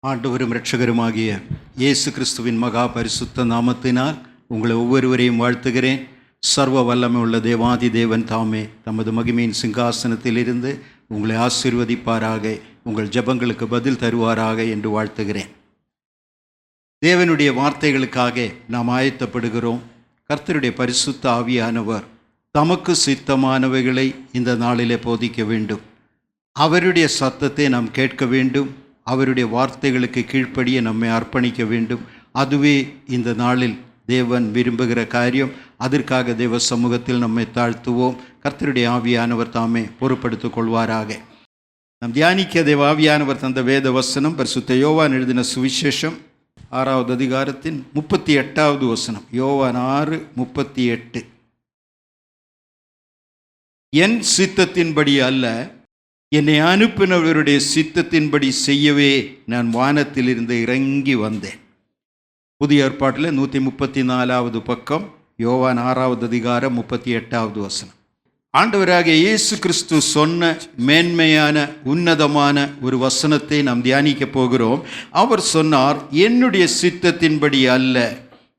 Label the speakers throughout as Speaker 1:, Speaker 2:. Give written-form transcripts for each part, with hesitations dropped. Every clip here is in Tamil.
Speaker 1: ஆண்டவரும் இரட்சகருமாகிய இயேசு கிறிஸ்துவின் மகா பரிசுத்த நாமத்தினால் உங்களை ஒவ்வொருவரையும் வாழ்த்துகிறேன். சர்வ வல்லமை உள்ள தேவாதி தேவன் தாமே தமது மகிமையின் சிங்காசனத்திலிருந்து உங்களை ஆசீர்வதிப்பாராக, உங்கள் ஜெபங்களுக்கு பதில் தருவாராக என்று வாழ்த்துகிறேன். தேவனுடைய வார்த்தைகளுக்காக நாம் ஆயத்தப்படுகிறோம். கர்த்தருடைய பரிசுத்த ஆவியானவர் தமக்கு சித்தமானவைகளை இந்த நாளிலே போதிக்க வேண்டும். அவருடைய சத்தத்தை நாம் கேட்க வேண்டும். அவருடைய வார்த்தைகளுக்கு கீழ்ப்படிய நம்மை அர்ப்பணிக்க வேண்டும். அதுவே இந்த நாளில் தேவன் விரும்புகிற காரியம். அதற்காக தேவ சமூகத்தில் நம்மை தாழ்த்துவோம். கர்த்தருடைய ஆவியானவர் தாமே பொறுப்படுத்திக் கொள்வாராக. நாம் தியானிக்க தேவ ஆவியானவர் தந்த வேத வசனம் பரிசுத்த யோவான் எழுதின சுவிசேஷம் 6வது அதிகாரத்தின் 38வது வசனம். யோவான் 6:38. என் சித்தத்தின்படி அல்ல, என்னை அனுப்பினவருடைய சித்தத்தின்படி செய்யவே நான் வானத்திலிருந்து இறங்கி வந்தேன். புதிய ஏற்பாட்டில் 134வது பக்கம், யோவான் 6வது அதிகாரம் 38வது வசனம். ஆண்டவராகிய இயேசு கிறிஸ்து சொன்ன மேன்மையான உன்னதமான ஒரு வசனத்தை நாம் தியானிக்க போகிறோம். அவர் சொன்னார், என்னுடைய சித்தத்தின்படி அல்ல,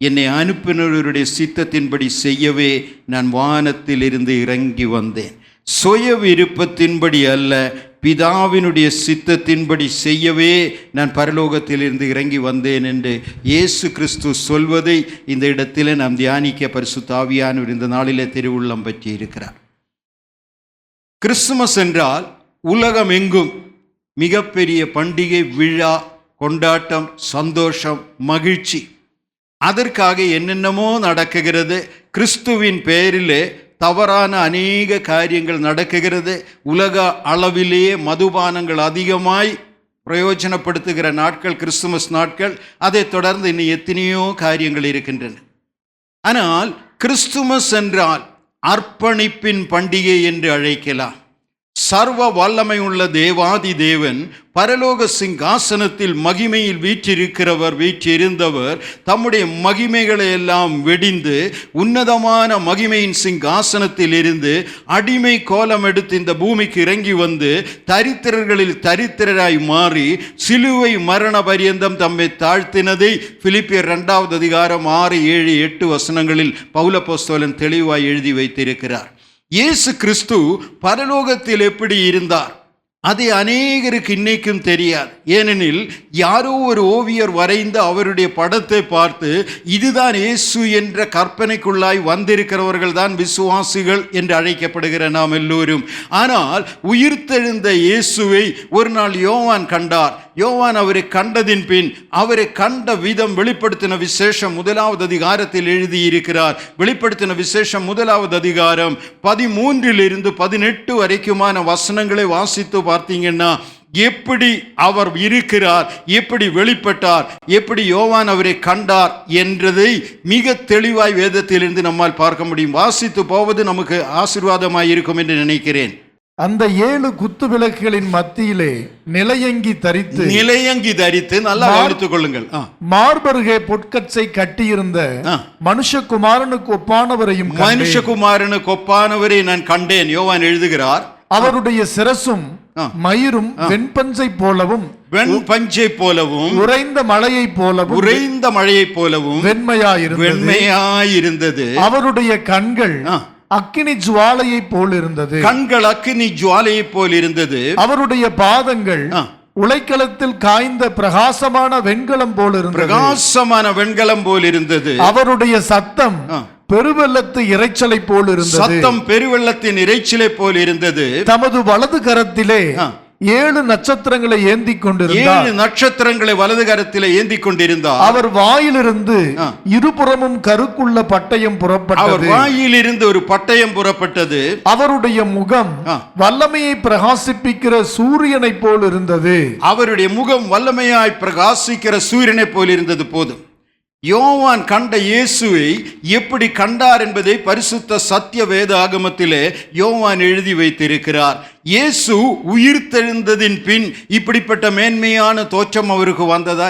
Speaker 1: என்னை அனுப்பினவருடைய சித்தத்தின்படி செய்யவே நான் வானத்திலிருந்து இறங்கி வந்தேன். சுய விருப்பத்தின்படி அல்ல, பிதாவினுடைய சித்தத்தின்படி செய்யவே நான் பரலோகத்திலிருந்து இறங்கி வந்தேன் என்று இயேசு கிறிஸ்து சொல்வதை இந்த இடத்தில் நாம் தியானிக்க பரிசுத்த ஆவியானவர் இந்த நாளிலே திருவுள்ளம் பற்றி இருக்கிறார். கிறிஸ்துமஸ் என்றால் உலகம் எங்கும் மிகப்பெரிய பண்டிகை, விழா, கொண்டாட்டம், சந்தோஷம், மகிழ்ச்சி. அதற்காக என்னென்னமோ நடக்குகிறது. கிறிஸ்துவின் பெயரிலே தவறான அநேக காரியங்கள் நடக்குகிறது. உலக அளவிலேயே மதுபானங்கள் அதிகமாய் பிரயோஜனப்படுத்துகிற நாட்கள் கிறிஸ்துமஸ் நாட்கள். அதை தொடர்ந்து இன்னும் எத்தனையோ காரியங்கள் இருக்கின்றன. ஆனால் கிறிஸ்துமஸ் என்றால் அர்ப்பணிப்பின் பண்டிகை என்று அழைக்கலாம். சர்வ வல்லமை உள்ள தேவாதி தேவன் பரலோக சிங்காசனத்தில் மகிமையில் வீற்றிருந்தவர் தம்முடைய மகிமைகளை எல்லாம் வெடிந்து உன்னதமான மகிமையின் சிங்காசனத்தில் இருந்து அடிமை கோலம் எடுத்து இந்த பூமிக்கு இறங்கி வந்து தரித்திரர்களில் தரித்திரராய் மாறி சிலுவை மரண பரியந்தம் தம்மை தாழ்த்தினதை பிலிப்பியர் 2வது அதிகாரம் 6, 7, 8 வசனங்களில் பவுலப்போஸ்தலன் தெளிவாய் எழுதி வைத்திருக்கிறார். இயேசு கிறிஸ்து பரலோகத்தில் எப்படி இருந்தார் அது அநேகருக்கு இன்னைக்கும் தெரியாது. ஏனெனில் யாரோ ஒரு ஓவியர் வரைந்து அவருடைய படத்தை பார்த்து இதுதான் இயேசு என்ற கற்பனைக்குள்ளாய் வந்திருக்கிறவர்கள் தான் விசுவாசிகள் என்று அழைக்கப்படுகிற நாம் எல்லோரும். ஆனால் உயிர்த்தெழுந்த இயேசுவை ஒரு நாள் யோவான் கண்டார். யோவான் அவரை கண்டதின் பின் அவரை கண்ட விதம் வெளிப்படுத்தின விசேஷம் 1வது அதிகாரத்தில் எழுதியிருக்கிறார். வெளிப்படுத்தின விசேஷம் 1வது அதிகாரம் 13 to 18 வரைக்குமான வசனங்களை வாசித்து பார்த்தீங்கன்னா எப்படி அவர் இருக்கிறார், எப்படி வெளிப்பட்டார், எப்படி யோவான் அவரை கண்டார் என்றதை மிக தெளிவாய் வேதத்திலிருந்து நம்மால் பார்க்க முடியும். வாசித்து போவது நமக்கு ஆசீர்வாதமாய் இருக்கும் என்று நினைக்கிறேன்.
Speaker 2: அந்த 7 குத்து விளக்குகளின் மத்தியிலே நிலையங்கி தரித்து நல்லா எடுத்துக் கொள்ளுங்கள். மார்பருகே பொற்கச்சை கட்டியிருந்த மனுஷகுமாரனுக்கு ஒப்பானவரை நான் கண்டேன். யோவான் எழுதுகிறார், அவருடைய சிரசும் மயிரும் வெண்பஞ்சை போலவும் உறைந்த மழையை போலவும் வெண்மையாயிருந்தது. அவருடைய கண்கள் அக்கினி ஜுவாலையை போல் இருந்தது. அவருடைய பாதங்கள் உலைக்களத்தில் காய்ந்த பிரகாசமான வெண்கலம் போல் இருந்தது. அவருடைய சத்தம் பெருவெள்ளத்து இரைச்சலை போல் இருந்தது. தமது வலது கரத்திலே 7 நட்சத்திரங்களை ஏந்தி கொண்டிருந்தார்.
Speaker 1: 7 நட்சத்திரங்களை வலது கரத்திலே ஏந்தி கொண்டிருந்தார்.
Speaker 2: அவர் வாயிலிருந்து இருபுறமும் கருக்குள்ள பட்டயம் புறப்பட்டது. அவருடைய முகம் வல்லமையை பிரகாசிப்பிக்கிற சூரியனை போல் இருந்தது.
Speaker 1: போதும். யோவான் கண்ட இயேசுவை எப்படி கண்டார் என்பதை பரிசுத்த சத்திய வேதாகமத்திலே யோவான் எழுதி வைத்திருக்கிறார். இயேசு உயிர்த்தெழுந்ததின் பின் இப்படிப்பட்ட மேன்மையான தோற்றம் அவருக்கு வந்ததா?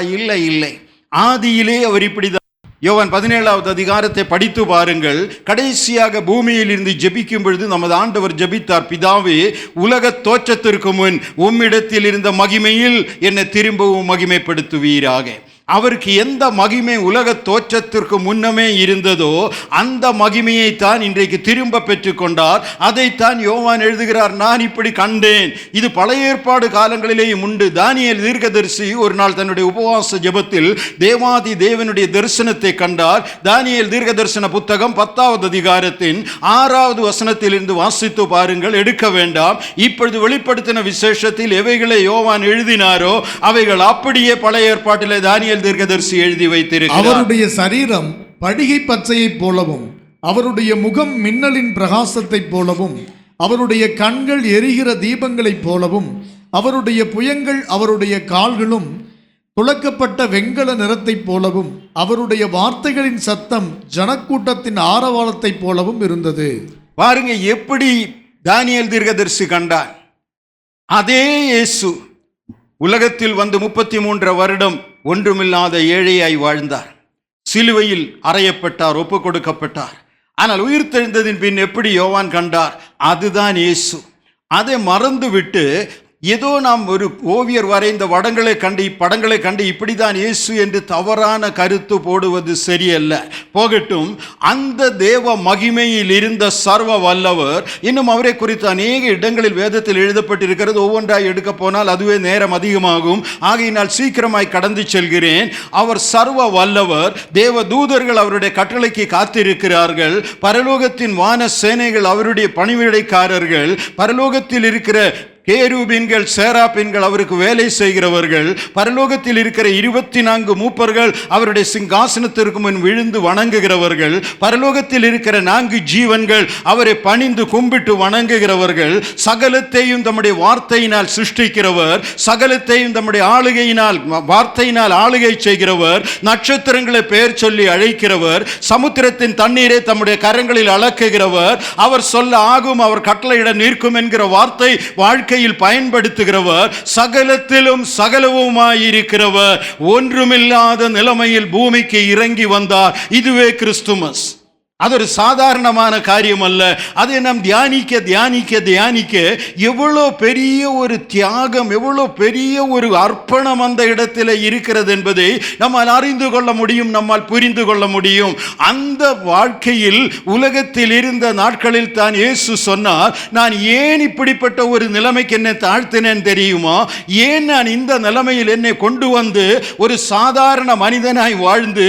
Speaker 1: இல்லை. ஆதியிலே அவர் இப்படிதான். யோவான் 17வது அதிகாரத்தை படித்து பாருங்கள். கடைசியாக பூமியில் இருந்து ஜெபிக்கும் பொழுது நமது ஆண்டவர் ஜெபித்தார், பிதாவே, உலக தோற்றத்திற்கு முன் உம்மிடத்தில் இருந்த மகிமையில் என்னை திரும்பவும் மகிமைப்படுத்துவீராக. அவருக்கு எந்த மகிமை உலக தோற்றத்திற்கு முன்னமே இருந்ததோ அந்த மகிமையை தான் இன்றைக்கு திரும்ப பெற்றுக்கொண்டார். அதைத்தான் யோவான் எழுதுகிறார், நான் இப்படி கண்டேன். இது பழைய ஏற்பாடு காலங்களிலேயும் உண்டு. தானியேல் தீர்க்கதரிசி ஒரு நாள் தன்னுடைய உபவாச ஜெபத்தில் தேவாதி தேவனுடைய தரிசனத்தை கண்டார். தானியேல் தீர்க்க தரிசன புத்தகம் 10வது அதிகாரத்தின் 6வது வசனத்திலிருந்து வாசித்து பாருங்கள், எடுக்க வேண்டாம். இப்பொழுது வெளிப்படுத்தின விசேஷத்தில் எவைகளை யோவான் எழுதினாரோ அவைகள் அப்படியே பழைய ஏற்பாட்டிலே தானியேல் தீர்க்கதரிசி எழுதி வைத்திருக்கிறார்.
Speaker 2: அவருடைய சரீரம் படிகை பச்சையைப் போலவும், அவருடைய முகம் மின்னலின் பிரகாசத்தைப் போலவும், அவருடைய கண்கள் எரிகிற தீபங்களைப் போலவும், அவருடைய புயங்கள் அவருடைய கால்களும் துளக்கப்பட்ட வெண்கல நிறத்தைப் போலவும், அவருடைய வார்த்தைகளின் சத்தம் ஜனக்கூட்டத்தின் ஆரவாரத்தைப் போலவும் இருந்தது.
Speaker 1: பாருங்க எப்படி தானியேல் தீர்க்கதரிசி கண்டார். அதே இயேசு உலகத்தில் வந்து 33 வருடம் ஒன்றுமில்லாத ஏழையாய் வாழ்ந்தார். சிலுவையில் அறையப்பட்டார், ஒப்பு கொடுக்கப்பட்டார். ஆனால் உயிர்த்தெழுந்ததின் பின் எப்படி யோவான் கண்டார்? அதுதான் இயேசு. அதை மறந்துவிட்டு ஏதோ நாம் ஒரு ஓவியர் வரைந்த படங்களை கண்டு இப்படிதான் இயேசு என்று தவறான கருத்து போடுவது சரியல்ல. போகட்டும், அந்த தேவ மகிமையில் இருந்த சர்வ வல்லவர், இன்னும் அவரை குறித்து அநேக இடங்களில் வேதத்தில் எழுதப்பட்டிருக்கிறது. ஒவ்வொன்றாய் எடுக்க போனால் அதுவே நேரம் அதிகமாகும். ஆகையினால் சீக்கிரமாய் கடந்து செல்கிறேன். அவர் சர்வ வல்லவர். தேவ தூதர்கள் அவருடைய கட்டளைக்கு காத்திருக்கிறார்கள். பரலோகத்தின் வான சேனைகள் அவருடைய பணிவிடைக்காரர்கள். பரலோகத்தில் இருக்கிற கேருபீன்கள், சேராபீன்கள் அவருக்கு வேலை செய்கிறவர்கள். பரலோகத்தில் இருக்கிற 24 மூப்பர்கள் அவருடைய சிங்காசனத்திற்கு முன் விழுந்து வணங்குகிறவர்கள். பரலோகத்தில் இருக்கிற 4 ஜீவன்கள் அவரை பணிந்து கும்பிட்டு வணங்குகிறவர்கள். சகலத்தையும் தம்முடைய வார்த்தையினால் சிருஷ்டிக்கிறவர், சகலத்தையும் தம்முடைய ஆளுகையினால் வார்த்தையினால் ஆளுகை செய்கிறவர், நட்சத்திரங்களை பெயர் சொல்லி அழைக்கிறவர், சமுத்திரத்தின் தண்ணீரை தம்முடைய கரங்களில் அளக்குகிறவர், அவர் சொல்ல ஆகும், அவர் கட்டளையிட நிற்கும் என்கிற வார்த்தை வாழ்க்கை பயன்படுத்துகிறவர், சகலத்திலும் சகலவுமாயிருக்கிறவர், ஒன்றுமில்லாத நிலைமையில் பூமிக்கு இறங்கி வந்தார். இதுவே கிறிஸ்துமஸ். அது ஒரு சாதாரணமான காரியம் அல்ல. அதை நாம் தியானிக்க தியானிக்க தியானிக்க எவ்வளோ பெரிய ஒரு தியாகம், எவ்வளோ பெரிய ஒரு அர்ப்பணம் அந்த இடத்துல இருக்கிறது என்பதை நம்மால் அறிந்து கொள்ள முடியும், நம்மால் புரிந்து கொள்ள முடியும். அந்த வாழ்க்கையில் உலகத்தில் இருந்த நாட்களில் தான் இயேசு சொன்னார், நான் ஏன் இப்படிப்பட்ட ஒரு நிலைமைக்கு என்னை தாழ்த்தினேன் தெரியுமா? ஏன் நான் இந்த நிலைமையில் என்னை கொண்டு வந்து ஒரு சாதாரண மனிதனாய் வாழ்ந்து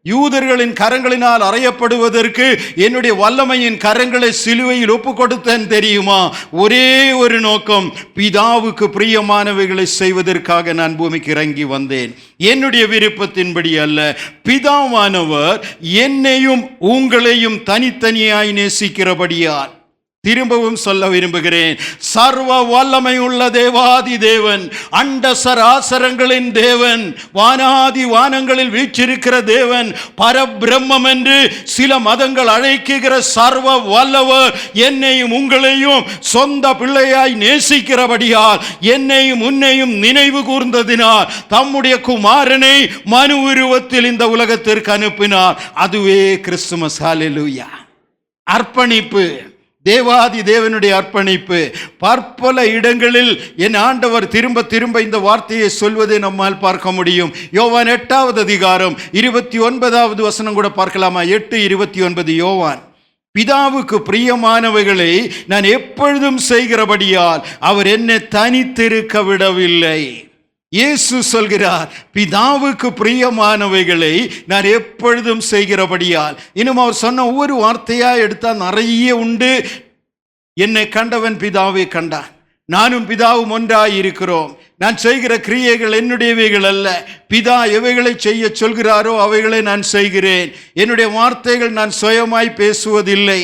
Speaker 1: யூதர்களின் கரங்களினால் அறையப்படுவதற்கு என்னுடைய வல்லமையின் கரங்களை சிலுவையில் ஒப்பு கொடுத்தேன் தெரியுமா? ஒரே ஒரு நோக்கம், பிதாவுக்கு பிரியமானவைகளை செய்வதற்காக நான் பூமிக்கு இறங்கி வந்தேன். என்னுடைய விருப்பத்தின்படி அல்ல. பிதாவானவர் என்னையும் உங்களையும் தனித்தனியாய் நேசிக்கிறபடியால், திரும்பவும் சொல்ல விரும்புகிறேன், சர்வ வல்லமை உள்ள தேவாதி தேவன், அண்ட சராசரங்களின் தேவன், வானாதி வானங்களில் வீற்றிருக்கிற தேவன், பரபிரம்மம் என்று சில மதங்கள் அழைக்குகிற சர்வ வல்லவர் என்னையும் உங்களையும் சொந்த பிள்ளையாய் நேசிக்கிறபடியால், என்னையும் உன்னையும் நினைவு கூர்ந்ததினால் தம்முடைய குமாரனை மனு உருவத்தில் இந்த உலகத்திற்கு அனுப்பினார். அதுவே கிறிஸ்துமஸ். ஹல்லேலூயா. அர்ப்பணிப்பு, தேவாதி தேவனுடைய அர்ப்பணிப்பு. பற்பல இடங்களில் என் ஆண்டவர் திரும்ப திரும்ப இந்த வார்த்தையை சொல்வதை நம்மால் பார்க்க முடியும். யோவான் 8வது அதிகாரம் 29வது வசனம் கூட பார்க்கலாமா? 8:29 யோவான், பிதாவுக்கு பிரியமானவைகளை நான் எப்பொழுதும் செய்கிறபடியால் அவர் என்னை தனித்திருக்க விடவில்லை. இயேசு சொல்கிறார், பிதாவுக்கு பிரியமானவைகளை நான் எப்பொழுதும் செய்கிறபடியால். இன்னும் அவர் சொன்ன ஒவ்வொரு வார்த்தையா எடுத்தால் நிறைய உண்டு. என்னை கண்டவன் பிதாவை கண்டான், நானும் பிதாவும் ஒன்றாய் இருக்கிறோம். நான் செய்கிற கிரியைகள் என்னுடையவைகள் அல்ல, பிதா எவைகளை செய்ய சொல்கிறாரோ அவைகளை நான் செய்கிறேன். என்னுடைய வார்த்தைகள் நான் சுயமாய் பேசுவதில்லை.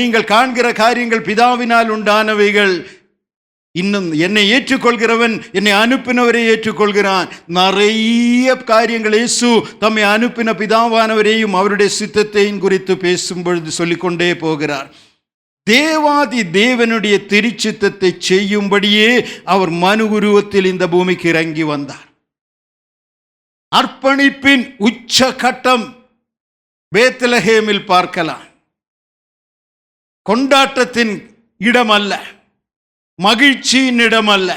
Speaker 1: நீங்கள் காண்கிற காரியங்கள் பிதாவினால் உண்டானவைகள். இன்னும் என்னை ஏற்றுக்கொள்கிறவன் என்னை அனுப்பினவரை ஏற்றுக்கொள்கிறான். நிறைய காரியங்கள் இயேசு தம்மை அனுப்பின பிதாவானவரையும் அவருடைய சித்தத்தையும் குறித்து பேசும் பொழுது சொல்லிக்கொண்டே போகிறார். தேவாதி தேவனுடைய திருச்சித்தத்தை செய்யும்படியே அவர் மனு உருவத்தில் இந்த பூமிக்கு இறங்கி வந்தார். அர்ப்பணிப்பின் உச்ச கட்டம் பேத்லஹேமில் பார்க்கலாம். கொண்டாட்டத்தின் இடமல்ல, மகிழ்ச்சியின் இடமல்ல,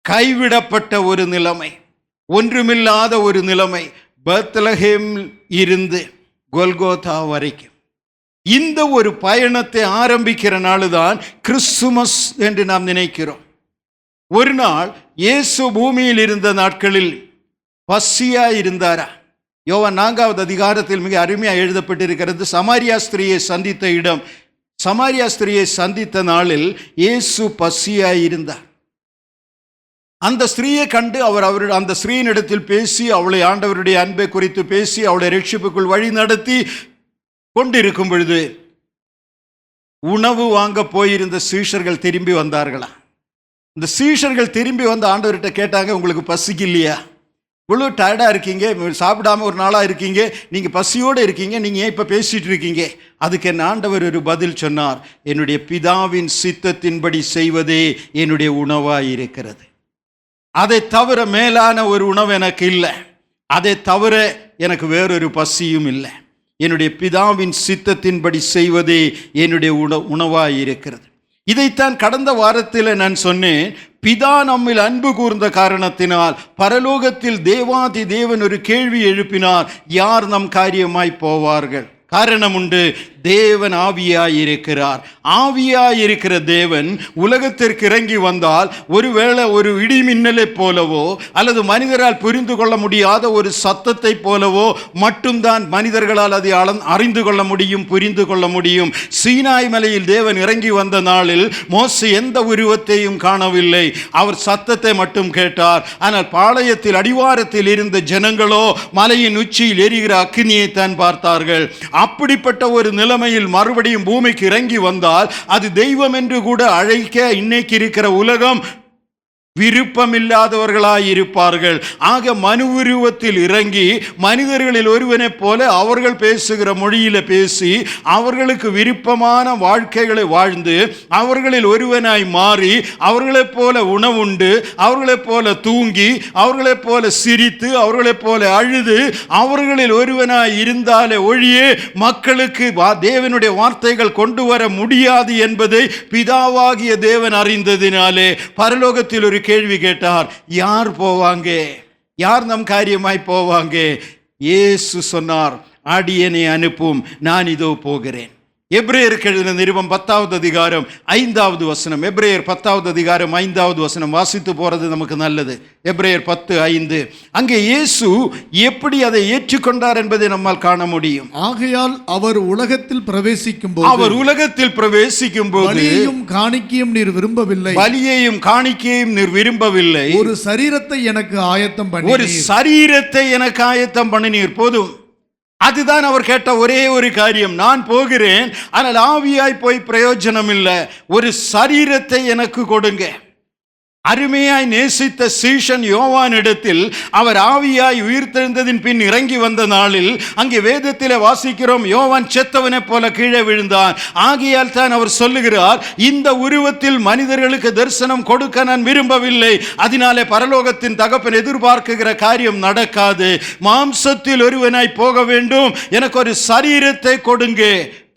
Speaker 1: கைவிடப்பட்ட ஒரு நிலைமை, ஒன்றுமில்லாத ஒரு நிலைமை. பெத்லஹேமில் இருந்து கொல்கோதா வரைக்கும் இந்த ஒரு பயணத்தை ஆரம்பிக்கிற நாளுதான் கிறிஸ்துமஸ் என்று நாம் நினைக்கிறோம். ஒரு நாள் இயேசு பூமியில் இருந்த நாட்களில் பசியா இருந்தாரா? யோவான் 4வது அதிகாரத்தில் மிக அருமையாக எழுதப்பட்டிருக்கிறது. சமாரியா ஸ்திரியை சந்தித்த இடம். சமாரியா ஸ்திரியை சந்தித்த நாளில் இயேசு பசியா இருந்தார். அந்த ஸ்திரீயை கண்டு அவர் அந்த ஸ்திரீயினிடத்தில் பேசி அவளை ஆண்டவருடைய அன்பை குறித்து பேசி அவளை ரட்சிப்புக்குள் வழி நடத்தி கொண்டிருக்கும் பொழுது உணவு வாங்க போயிருந்த சீஷர்கள் திரும்பி வந்தார்களா? இந்த சீஷர்கள் திரும்பி வந்து ஆண்டவர்கிட்ட கேட்டாங்க, உங்களுக்கு பசிக்கு இல்லையா? இவ்வளோ டயர்டாக இருக்கீங்க, சாப்பிடாம ஒரு நாளாக இருக்கீங்க, நீங்கள் பசியோடு இருக்கீங்க, நீங்கள் ஏன் இப்போ பேசிகிட்டு இருக்கீங்க? அதுக்கு என் ஆண்டவர் ஒரு பதில் சொன்னார், என்னுடைய பிதாவின் சித்தத்தின்படி செய்வதே என்னுடைய உணவாக இருக்கிறது. அதை தவிர மேலான ஒரு உணவு எனக்கு இல்லை, அதை தவிர எனக்கு வேறொரு பசியும் இல்லை. என்னுடைய பிதாவின் சித்தத்தின்படி செய்வதே என்னுடைய உணவாக இருக்கிறது. இதைத்தான் கடந்த வாரத்தில் நான் சொன்னேன். பிதா நம்மில் அன்பு கூர்ந்த காரணத்தினால் பரலோகத்தில் தேவாதி தேவன் ஒரு கேள்வி எழுப்பினார், யார் நம் காரியமாய் போவார்கள்? காரணம் உண்டு, தேவன் ஆவியாயிருக்கிறார். ஆவியாயிருக்கிற தேவன் உலகத்திற்கு இறங்கி வந்தால் ஒருவேளை ஒரு இடி மின்னலை போலவோ அல்லது மனிதரால் புரிந்து கொள்ள முடியாத ஒரு சத்தத்தை போலவோ மட்டும்தான் மனிதர்களால் அதை அறிந்து கொள்ள முடியும், புரிந்து கொள்ள முடியும். சீனாய் மலையில் தேவன் இறங்கி வந்த நாளில் மோசே எந்த உருவத்தையும் காணவில்லை, அவர் சத்தத்தை மட்டும் கேட்டார். ஆனால் பாளையத்தில் அடிவாரத்தில் இருந்த ஜனங்களோ மலையின் உச்சியில் எரிகிற அக்கினியைத்தான் பார்த்தார்கள். அப்படிப்பட்ட ஒரு நிலைமையில் மறுபடியும் பூமிக்கு இறங்கி வந்தால் அது தெய்வம் என்று கூட அழைக்க இன்னைக்கு இருக்கிற உலகம் விருப்பமில்லாதவர்களாய் இருப்பார்கள். ஆக மனு உருவத்தில் இறங்கி மனிதர்களில் ஒருவனைப் போல அவர்கள் பேசுகிற மொழியில பேசி அவர்களுக்கு விருப்பமான வாழ்க்கைகளை வாழ்ந்து அவர்களில் ஒருவனாய் மாறி அவர்களைப் போல உணவுண்டு, அவர்களைப் போல தூங்கி, அவர்களைப் போல சிரித்து, அவர்களைப் போல அழுது அவர்களில் ஒருவனாய் இருந்தாலே ஒழியே மக்களுக்கு தேவனுடைய வார்த்தைகள் கொண்டு வர முடியாது என்பதை பிதாவாகிய தேவன் அறிந்ததினாலே பரலோகத்தில் ஒரு கேள்வி கேட்டார், யார் போவாங்க? யார் நம் காரியமாய் போவாங்க? இயேசு சொன்னார், அடியேனை அனுப்பும், நான் இதோ போகிறேன். எபிரேயருக்கு எழுதின நிருபம் 10வது அதிகாரம் 5வது வசனம். எபிரேயர் 10வது அதிகாரம் 5வது வசனம் வாசித்து போறது நமக்கு நல்லது. எபிரேயர் 10:5. அங்கே இயேசு எப்படி அதை ஏற்றுக்கொண்டார் என்பதை நம்மால் காண முடியும்.
Speaker 2: ஆகையால் அவர் உலகத்தில் பிரவேசிக்கும் போது பலியையும் காணிக்கையும் நீர் விரும்பவில்லை,
Speaker 1: பலியையும் காணிக்கையும் நீர் விரும்பவில்லை,
Speaker 2: ஒரு சரீரத்தை எனக்கு ஆயத்தம் பண்ணி,
Speaker 1: ஒரு சரீரத்தை எனக்கு ஆயத்தம் பண்ணினீர். போதும், அதுதான் அவர் கேட்ட ஒரே ஒரு காரியம். நான் போகிறேன், ஆனால் ஆவியாய் போய் பிரயோஜனம் இல்லை, ஒரு சரீரத்தை எனக்கு கொடுங்க. அருமையாய் நேசித்த சீஷன் யோவான் இடத்தில் அவர் ஆவியாய் உயிர்த்தெழுந்ததின் பின் இறங்கி வந்த நாளில் அங்கே வேதத்திலே வாசிக்கிறோம், யோவான் செத்தவனை போல கீழே விழுந்தான். ஆகையால் தான் அவர் சொல்லுகிறார், இந்த உருவத்தில் மனிதர்களுக்கு தரிசனம் கொடுக்க நான் விரும்பவில்லை, அதனாலே பரலோகத்தின் தகப்பன் எதிர்பார்க்குகிற காரியம் நடக்காது. மாம்சத்தில் ஒருவனாய் போக வேண்டும், எனக்கு ஒரு சரீரத்தை கொடுங்க.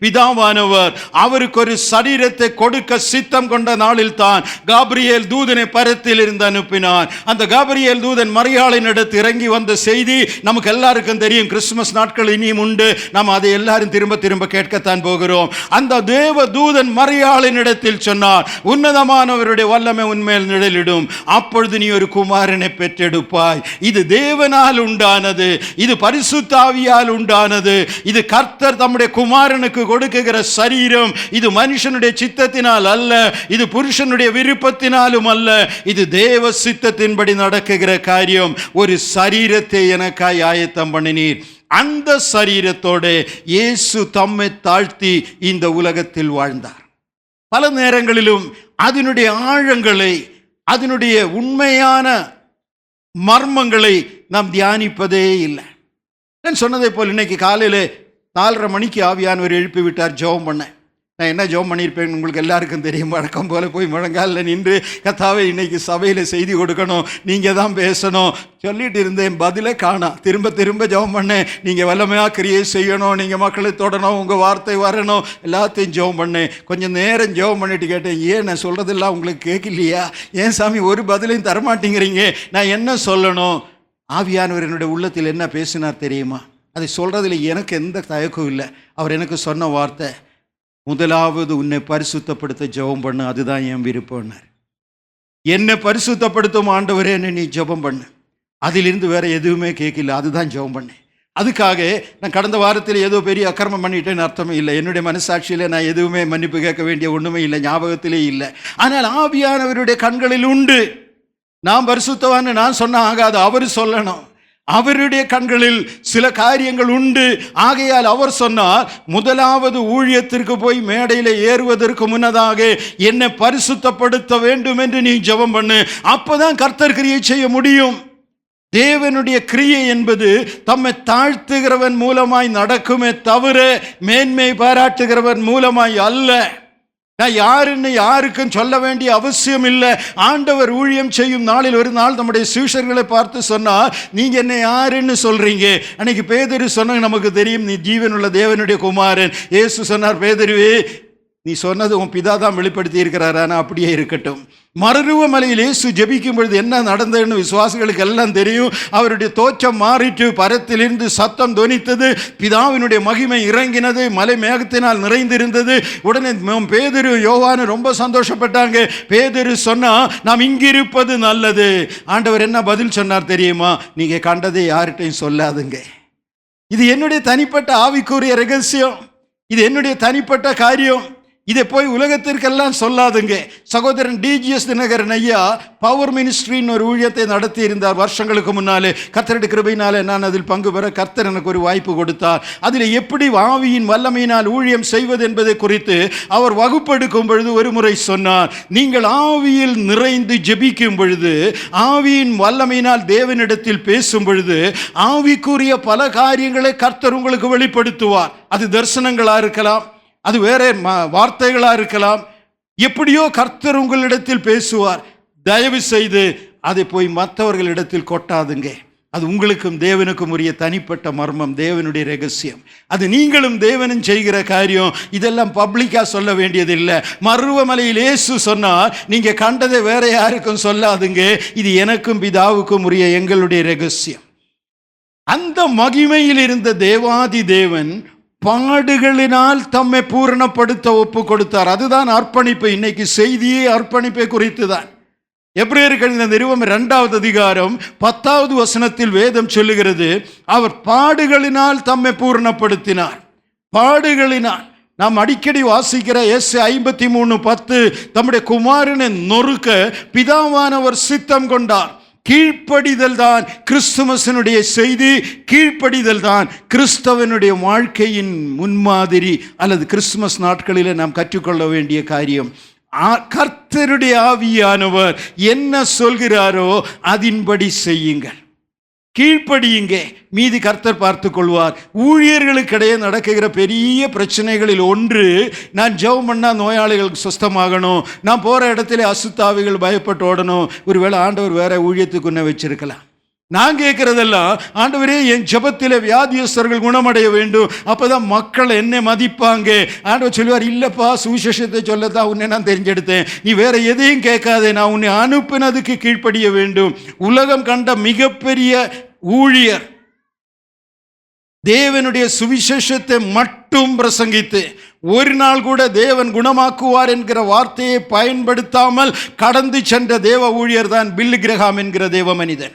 Speaker 1: பிதாவானவர் அவருக்கு ஒரு சரீரத்தை கொடுக்க சித்தம் கொண்ட நாளில் தான் காபிரியேல் தூதனை பரத்தில் இருந்து அனுப்பினார். அந்த காபிரியேல் தூதன் மரியாளின் இடத்து இறங்கி வந்த செய்தி நமக்கு எல்லாருக்கும் தெரியும். கிறிஸ்துமஸ் நாட்கள் இனியும் உண்டு, நாம் அதை எல்லாரும் திரும்ப திரும்ப கேட்கத்தான் போகிறோம். அந்த தேவ தூதன் மரியாளின் இடத்தில் சொன்னார், உன்னதமானவருடைய வல்லமை உன்மேல் நிழலிடும், அப்பொழுது நீ ஒரு குமாரனை பெற்றெடுப்பாய். இது தேவனால் உண்டானது, இது பரிசுத்த ஆவியால் உண்டானது, இது கர்த்தர் தம்முடைய குமாரனுக்கு கொடுக்குகிற சரீரம். இது மனுஷனுடைய சித்தத்தினால் அல்ல, இது புருஷனுடைய விருப்பத்தினாலும் அல்ல, இது தேவ சித்தத்தின்படி நடக்குகிற காரியம். ஒரு சரீரத்தை எனக்காய் ஆயத்தம் பண்ணினீர். அந்த சரீரத்தோடு இயேசு தம்மை தாழ்த்தி இந்த உலகத்தில் வாழ்ந்தார். பல நேரங்களிலும் அதனுடைய ஆழங்களை, அதனுடைய உண்மையான மர்மங்களை நாம் தியானிப்பதே இல்லை. நான் சொன்னதை போல் இன்னைக்கு காலையில் 4:30 மணிக்கு ஆவியானவர் எழுப்பி விட்டார் ஜெபம் பண்ண. நான் என்ன ஜெபம் பண்ணியிருப்பேன் உங்களுக்கு எல்லாருக்கும் தெரியும். வழக்கம் போல் போய் முழங்காலில் நின்று, கர்த்தாவே இன்னைக்கு சபையில் செய்தி கொடுக்கணும், நீங்கள் தான் பேசணும் சொல்லிட்டு இருந்தேன். பதிலே காணோம். திரும்ப திரும்ப ஜெபம் பண்ணேன். நீங்கள் வல்லமையாக கிரியை செய்யணும், நீங்கள் மக்களை தொடணும், உங்கள் வார்த்தை வரணும், எல்லாத்தையும் ஜெபம் பண்ணேன். கொஞ்சம் நேரம் ஜெபம் பண்ணிட்டு கேட்டேன், ஏன் நான் சொல்கிறதெல்லாம் உங்களுக்கு கேட்கலையா? ஏன் சாமி ஒரு பதிலையும் தரமாட்டேங்கிறீங்க? நான் என்ன சொல்லணும்? ஆவியானவர் என்னுடைய உள்ளத்தில் என்ன பேசினார் தெரியுமா? அதை சொல்கிறதுல எனக்கு எந்த தயக்கம் இல்லை. அவர் எனக்கு சொன்ன வார்த்தை, முதலாவது உன்னை பரிசுத்தப்படுத்த ஜெபம் பண்ணு, அதுதான் என் விருப்பம்னார். என்னை பரிசுத்தப்படுத்தும் ஆண்டவரே என்ன நீ ஜெபம் பண்ணு, அதிலிருந்து வேற எதுவுமே கேட்கல, அதுதான் ஜெபம் பண்ணேன். அதுக்காக நான் கடந்த வாரத்தில் ஏதோ பெரிய அக்கிரமம் பண்ணிட்டேன்னு அர்த்தமே இல்லை. என்னுடைய மனசாட்சியில் நான் எதுவுமே மன்னிப்பு கேட்க வேண்டிய ஒன்றுமே இல்லை, ஞாபகத்திலே இல்லை. ஆனால் ஆவியானவருடைய கண்களில் உண்டு. நான் பரிசுத்தவான்னு நான் சொன்ன ஆகாது, அவர் சொல்லணும். அவருடைய கண்களில் சில காரியங்கள் உண்டு. ஆகையால் அவர் சொன்னார், முதலாவது ஊழியத்திற்கு போய் மேடையில் ஏறுவதற்கு முன்னதாக என்னை பரிசுத்தப்படுத்த வேண்டும் என்று நீ ஜெபம் பண்ணு, அப்பதான் கர்த்தர் கிரியை செய்ய முடியும். தேவனுடைய கிரியை என்பது தம்மை தாழ்த்துகிறவன் மூலமாய் நடக்குமே தவிர மேன்மை பாராட்டுகிறவன் மூலமாய் அல்ல. நான் யாருன்னு யாருக்கும் சொல்ல வேண்டிய அவசியம் இல்லை. ஆண்டவர் ஊழியம் செய்யும் நாளில் ஒரு நாள் நம்முடைய சீஷர்களை பார்த்து சொன்னார், நீங்க என்ன யாருன்னு சொல்றீங்க? அன்னைக்கு பேதுரு சொன்னாங்க, நமக்கு தெரியும் நீ ஜீவனுள்ள தேவனுடைய குமாரன். இயேசு சொன்னார், பேதுருவே நீ சொன்னது உன் பிதா தான் வெளிப்படுத்தி இருக்கிறார், ஆனால் அப்படியே இருக்கட்டும். மறுரூப மலையில் இயேசு ஜெபிக்கும் பொழுது என்ன நடந்ததுன்னு விசுவாசிகளுக்கு எல்லாம் தெரியும். அவருடைய தோற்றம் மாறிட்டு, பரத்திலிருந்து சத்தம் தொனித்தது, பிதாவினுடைய மகிமை இறங்கினது, மலை மேகத்தினால் நிறைந்திருந்தது. உடனே பேதுரு யோவானு ரொம்ப சந்தோஷப்பட்டாங்க. பேதுரு சொன்னா, நாம் இங்கிருப்பது நல்லது. ஆண்டவர் என்ன பதில் சொன்னார் தெரியுமா? நீங்க கண்டதை யார்கிட்டையும் சொல்லாதுங்க. இது என்னுடைய தனிப்பட்ட ஆவிக்குரிய ரகசியம், இது என்னுடைய தனிப்பட்ட காரியம். இதை போய் உலகத்திற்கெல்லாம் சொல்லாதுங்க. சகோதரன் டிஜிஎஸ் தினகரன் ஐயா பவர் மினிஸ்ட்ரின்னு ஒரு ஊழியத்தை நடத்தி இருந்தார் வருஷங்களுக்கு முன்னாலே. கர்த்தருடைய கிருபையினாலே நான் அதில் பங்கு பெற கர்த்தர் எனக்கு ஒரு வாய்ப்பு கொடுத்தார். அதில் எப்படி ஆவியின் வல்லமையினால் ஊழியம் செய்வது என்பதை குறித்து அவர் வகுப்பெடுக்கும் பொழுது ஒரு முறை சொன்னார், நீங்கள் ஆவியில் நிறைந்து ஜெபிக்கும் பொழுது, ஆவியின் வல்லமையினால் தேவனிடத்தில் பேசும் பொழுது, ஆவிக்குரிய பல காரியங்களை கர்த்தர் உங்களுக்கு வெளிப்படுத்துவார். அது தரிசனங்களா இருக்கலாம், அது வேற வார்த்தைகளா இருக்கலாம், எப்படியோ கர்த்தர் உங்களிடத்தில் பேசுவார். தயவு செய்து அதை போய் மற்றவர்களிடத்தில் கொட்டாதுங்க. அது உங்களுக்கும் தேவனுக்கும் உரிய தனிப்பட்ட மர்மம், தேவனுடைய ரகசியம். அது நீங்களும் தேவனும் செய்கிற காரியம். இதெல்லாம் பப்ளிக்கா சொல்ல வேண்டியதில்லை. மருவமலையில் இயேசு சொன்னார், நீங்க கண்டதை வேற யாருக்கும் சொல்லாதுங்க, இது எனக்கும் பிதாவுக்கும் உரிய எங்களுடைய ரகசியம். அந்த மகிமையில் இருந்த தேவாதி தேவன் பாடுகளினால் தம்மை பூரணப்படுத்த ஒப்பு கொடுத்தார். அதுதான் அர்ப்பணிப்பு. இன்னைக்கு செய்தியே அர்ப்பணிப்பை குறித்து தான். எபிரேயர்கள் நிருபம் 2வது அதிகாரம் 10வது வசனத்தில் வேதம் சொல்லுகிறது, அவர் பாடுகளினால் தம்மை பூரணப்படுத்தினார். பாடுகளினால் நாம் அடிக்கடி வாசிக்கிற எஸ் 53:10, தம்முடைய குமாரனை நொறுக்க பிதாவானவர் சித்தம் கொண்டார். கீழ்ப்படிதல் தான் கிறிஸ்துமஸினுடைய செய்தி. கீழ்ப்படிதல் தான் கிறிஸ்தவனுடைய வாழ்க்கையின் முன்மாதிரி, அல்லது கிறிஸ்துமஸ் நாட்களில் நாம் கற்றுக்கொள்ள வேண்டிய காரியம். கர்த்தருடைய ஆவியானவர் என்ன சொல்கிறாரோ அதின்படி செய்யுங்கள், கீழ்ப்படியுங்க, மீதி கர்த்தர் பார்த்து கொள்வார். ஊழியர்களுக்கிடையே நடக்குகிற பெரிய பிரச்சனைகளில் ஒன்று, நான் ஜெபம் பண்ணால் நோயாளிகளுக்கு சுஸ்தமாகணும், நான் போகிற இடத்துல அசுத்தாவிகள் பயப்பட்டு ஓடணும். ஒருவேளை ஆண்டவர் வேற ஊழியத்துக்கு உன்னை வச்சிருக்கலாம். நான் கேட்கறதெல்லாம், ஆண்டவரே என் ஜெபத்தில் வியாதியஸ்தர்கள் குணமடைய வேண்டும், அப்போதான் மக்கள் என்னை மதிப்பாங்க. ஆண்டவர் சொல்லுவார், இல்லைப்பா சுவிசேஷத்தை சொல்லத்தான் உன்னை நான் தெரிஞ்செடுத்தேன், நீ வேற எதையும் கேட்காதே, நான் உன்னை அனுப்பினதுக்கு கீழ்ப்படிய வேண்டும். உலகம் கண்ட மிகப்பெரிய ஊழியர் தேவனுடைய சுவிசேஷத்தை மட்டும் பிரசங்கித்து ஒரு நாள் கூட தேவன் குணமாக்குவார் என்கிற வார்த்தையை பயன்படுத்தாமல் கடந்து சென்ற தேவ ஊழியர் தான் பில்லி கிரஹாம் என்கிற தேவ மனிதன்.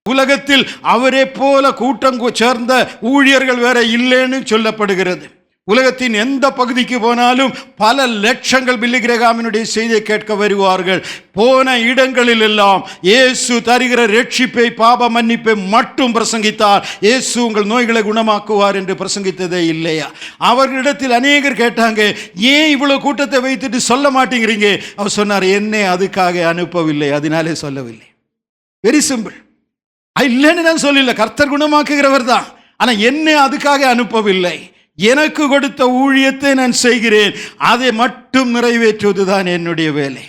Speaker 1: உலகத்தில் அவரே போல கூட்டம் சேர்ந்த ஊழியர்கள் வேற இல்லைன்னு சொல்லப்படுகிறது. உலகத்தின் எந்த பகுதிக்கு போனாலும் பல லட்சங்கள் பில்லி கிரஹாமினுடைய செய்தியை கேட்க வருவார்கள். போன இடங்களில் எல்லாம் இயேசு தருகிற ரட்சிப்பை, பாப மன்னிப்பை மட்டும் பிரசங்கித்தார். இயேசு உங்கள் நோய்களை குணமாக்குவார் என்று பிரசங்கித்ததே இல்லையா? அவர்களிடத்தில் அநேகர் கேட்டாங்க, ஏன் இவ்வளவு கூட்டத்தை வைத்துட்டு சொல்ல மாட்டேங்கிறீங்க? அவர் சொன்னார், என்னை அதுக்காக அனுப்பவில்லை, அதனாலே சொல்லவில்லை. Very simple. இல்லைன்னு நான் சொல்லல, கர்த்தர் குணமாக்குகிறவர் தான், ஆனால் என்னை அதுக்காக அனுப்பவில்லை. எனக்கு கொடுத்த ஊழியத்தை நான் செய்கிறேன், அதை மட்டும் நிறைவேற்றுவதுதான் என்னுடைய வேலை.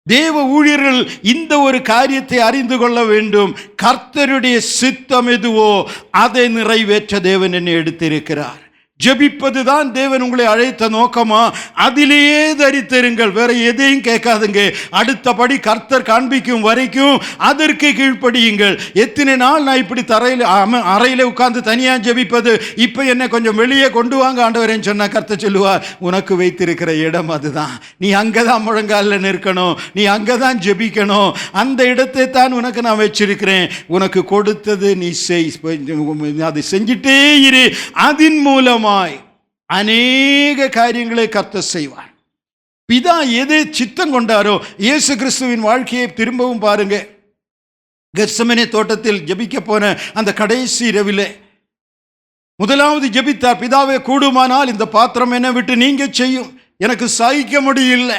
Speaker 1: தேவ ஊழியர்கள் இந்த ஒரு காரியத்தை அறிந்து கொள்ள வேண்டும். கர்த்தருடைய சித்தம் எதுவோ அதை நிறைவேற்ற தேவன் என்னை எடுத்திருக்கிறார். ஜெபிப்பதுதான் தேவன் உங்களை அழைத்த நோக்கமா? அதிலேயே தரித்திருங்கள், வேற எதையும் கேட்காதுங்க. அடுத்தபடி கர்த்தர் காண்பிக்கும் வரைக்கும் அதற்கு கீழ்ப்படியுங்கள். எத்தனை நாள் நான் இப்படி அறையில் உட்கார்ந்து தனியா ஜெபிப்பது? இப்ப என்ன கொஞ்சம் வெளியே கொண்டு வாங்க ஆண்டவரேன்னு சொன்னா கர்த்தர் சொல்லுவார், உனக்கு வைத்திருக்கிற இடம் அதுதான், நீ அங்கதான் முழங்காலில் நிற்கணும், நீ அங்கதான் ஜெபிக்கணும், அந்த இடத்தை தான் உனக்கு நான் வச்சிருக்கிறேன், உனக்கு கொடுத்தது நீ செய், அதை செஞ்சிட்டே இரு. அதன் மூலமா அநேக காரியங்களை கர்த்தர் செய்வார். பிதா எதை சித்தம் கொண்டாரோ, இயேசு கிறிஸ்துவின் வாழ்க்கையை திரும்பவும் பாருங்க. கெத்செமனே தோட்டத்தில் ஜெபிக்க போன அந்த கடைசி இரவிலே முதலாவது ஜெபித்தார், பிதாவே கூடுமானால் இந்த பாத்திரம் என்னை விட்டு நீங்க செய்யும், எனக்கு சகிக்க முடியல,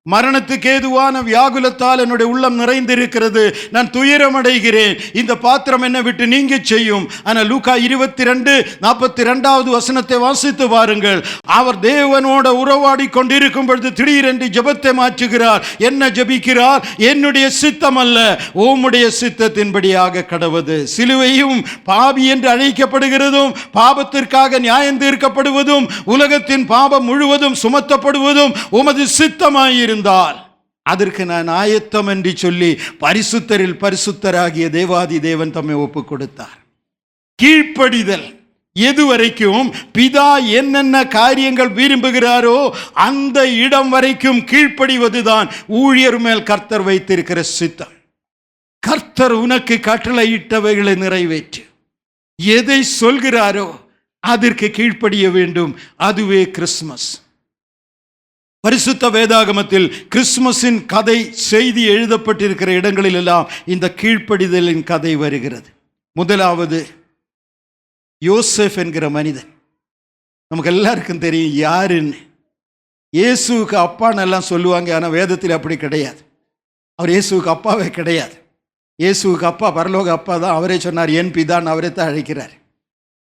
Speaker 1: மரணத்துக்கு ஏதுவான வியாகுலத்தால் என்னுடைய உள்ளம் நிறைந்திருக்கிறது, நான் துயரம் அடைகிறேன், இந்த பாத்திரம் என்னை விட்டு நீங்க செய்யும். ஆனால் லூக்கா 22:42 வசனத்தை வாசித்து பாருங்கள். அவர் தேவனோட உறவாடி கொண்டிருக்கும் பொழுது திடீரென்று ஜெபத்தை மாற்றுகிறார். என்ன ஜெபிக்கிறார்? என்னுடைய சித்தம் அல்ல, உம்முடைய சித்தத்தின்படியாக கடவது. சிலுவையும் பாவி என்று அழைக்கப்படுகிறதும், பாவத்திற்காக நியாயம் தீர்க்கப்படுவதும், உலகத்தின் பாவம் முழுவதும் சுமத்தப்படுவதும் உமது சித்தமாயிருந்தால் அதற்கு நான் ஆயத்தம் என்று சொல்லி பரிசுத்தரில் பரிசுத்தராகிய தேவாதி தேவன் தம்மை ஒப்புக் கொடுத்தார். கீழ்ப்படிதல் எதுவரைக்கும் பிதா என்னென்ன காரியங்கள் விரும்புகிறாரோ அந்த இடம் வரைக்கும் கீழ்ப்படிவதுதான் ஊழியர் மேல் கர்த்தர் வைத்திருக்கிற சித்தம். கர்த்தர் உனக்கு கட்டளையிட்டவைகளை நிறைவேற்று, எதை சொல்கிறாரோ அதற்கு கீழ்ப்படிய வேண்டும். அதுவே கிறிஸ்துமஸ். பரிசுத்த வேதாகமத்தில் கிறிஸ்துமஸின் கதை செய்தி எழுதப்பட்டிருக்கிற இடங்களில் எல்லாம் இந்த கீழ்ப்படிதலின் கதை வருகிறது. முதலாவது யோசேப் என்கிற மனிதன். நமக்கு எல்லாருக்கும் தெரியும் யாருன்னு. இயேசுவுக்கு அப்பான்னு எல்லாம் சொல்லுவாங்க, ஆனால் வேதத்தில் அப்படி கிடையாது. அவர் இயேசுவுக்கு அப்பாவே கிடையாது. இயேசுவுக்கு அப்பா பரலோக அப்பா தான். அவரே சொன்னார், என் பிதான்னு அவரே தான் அழைக்கிறார்.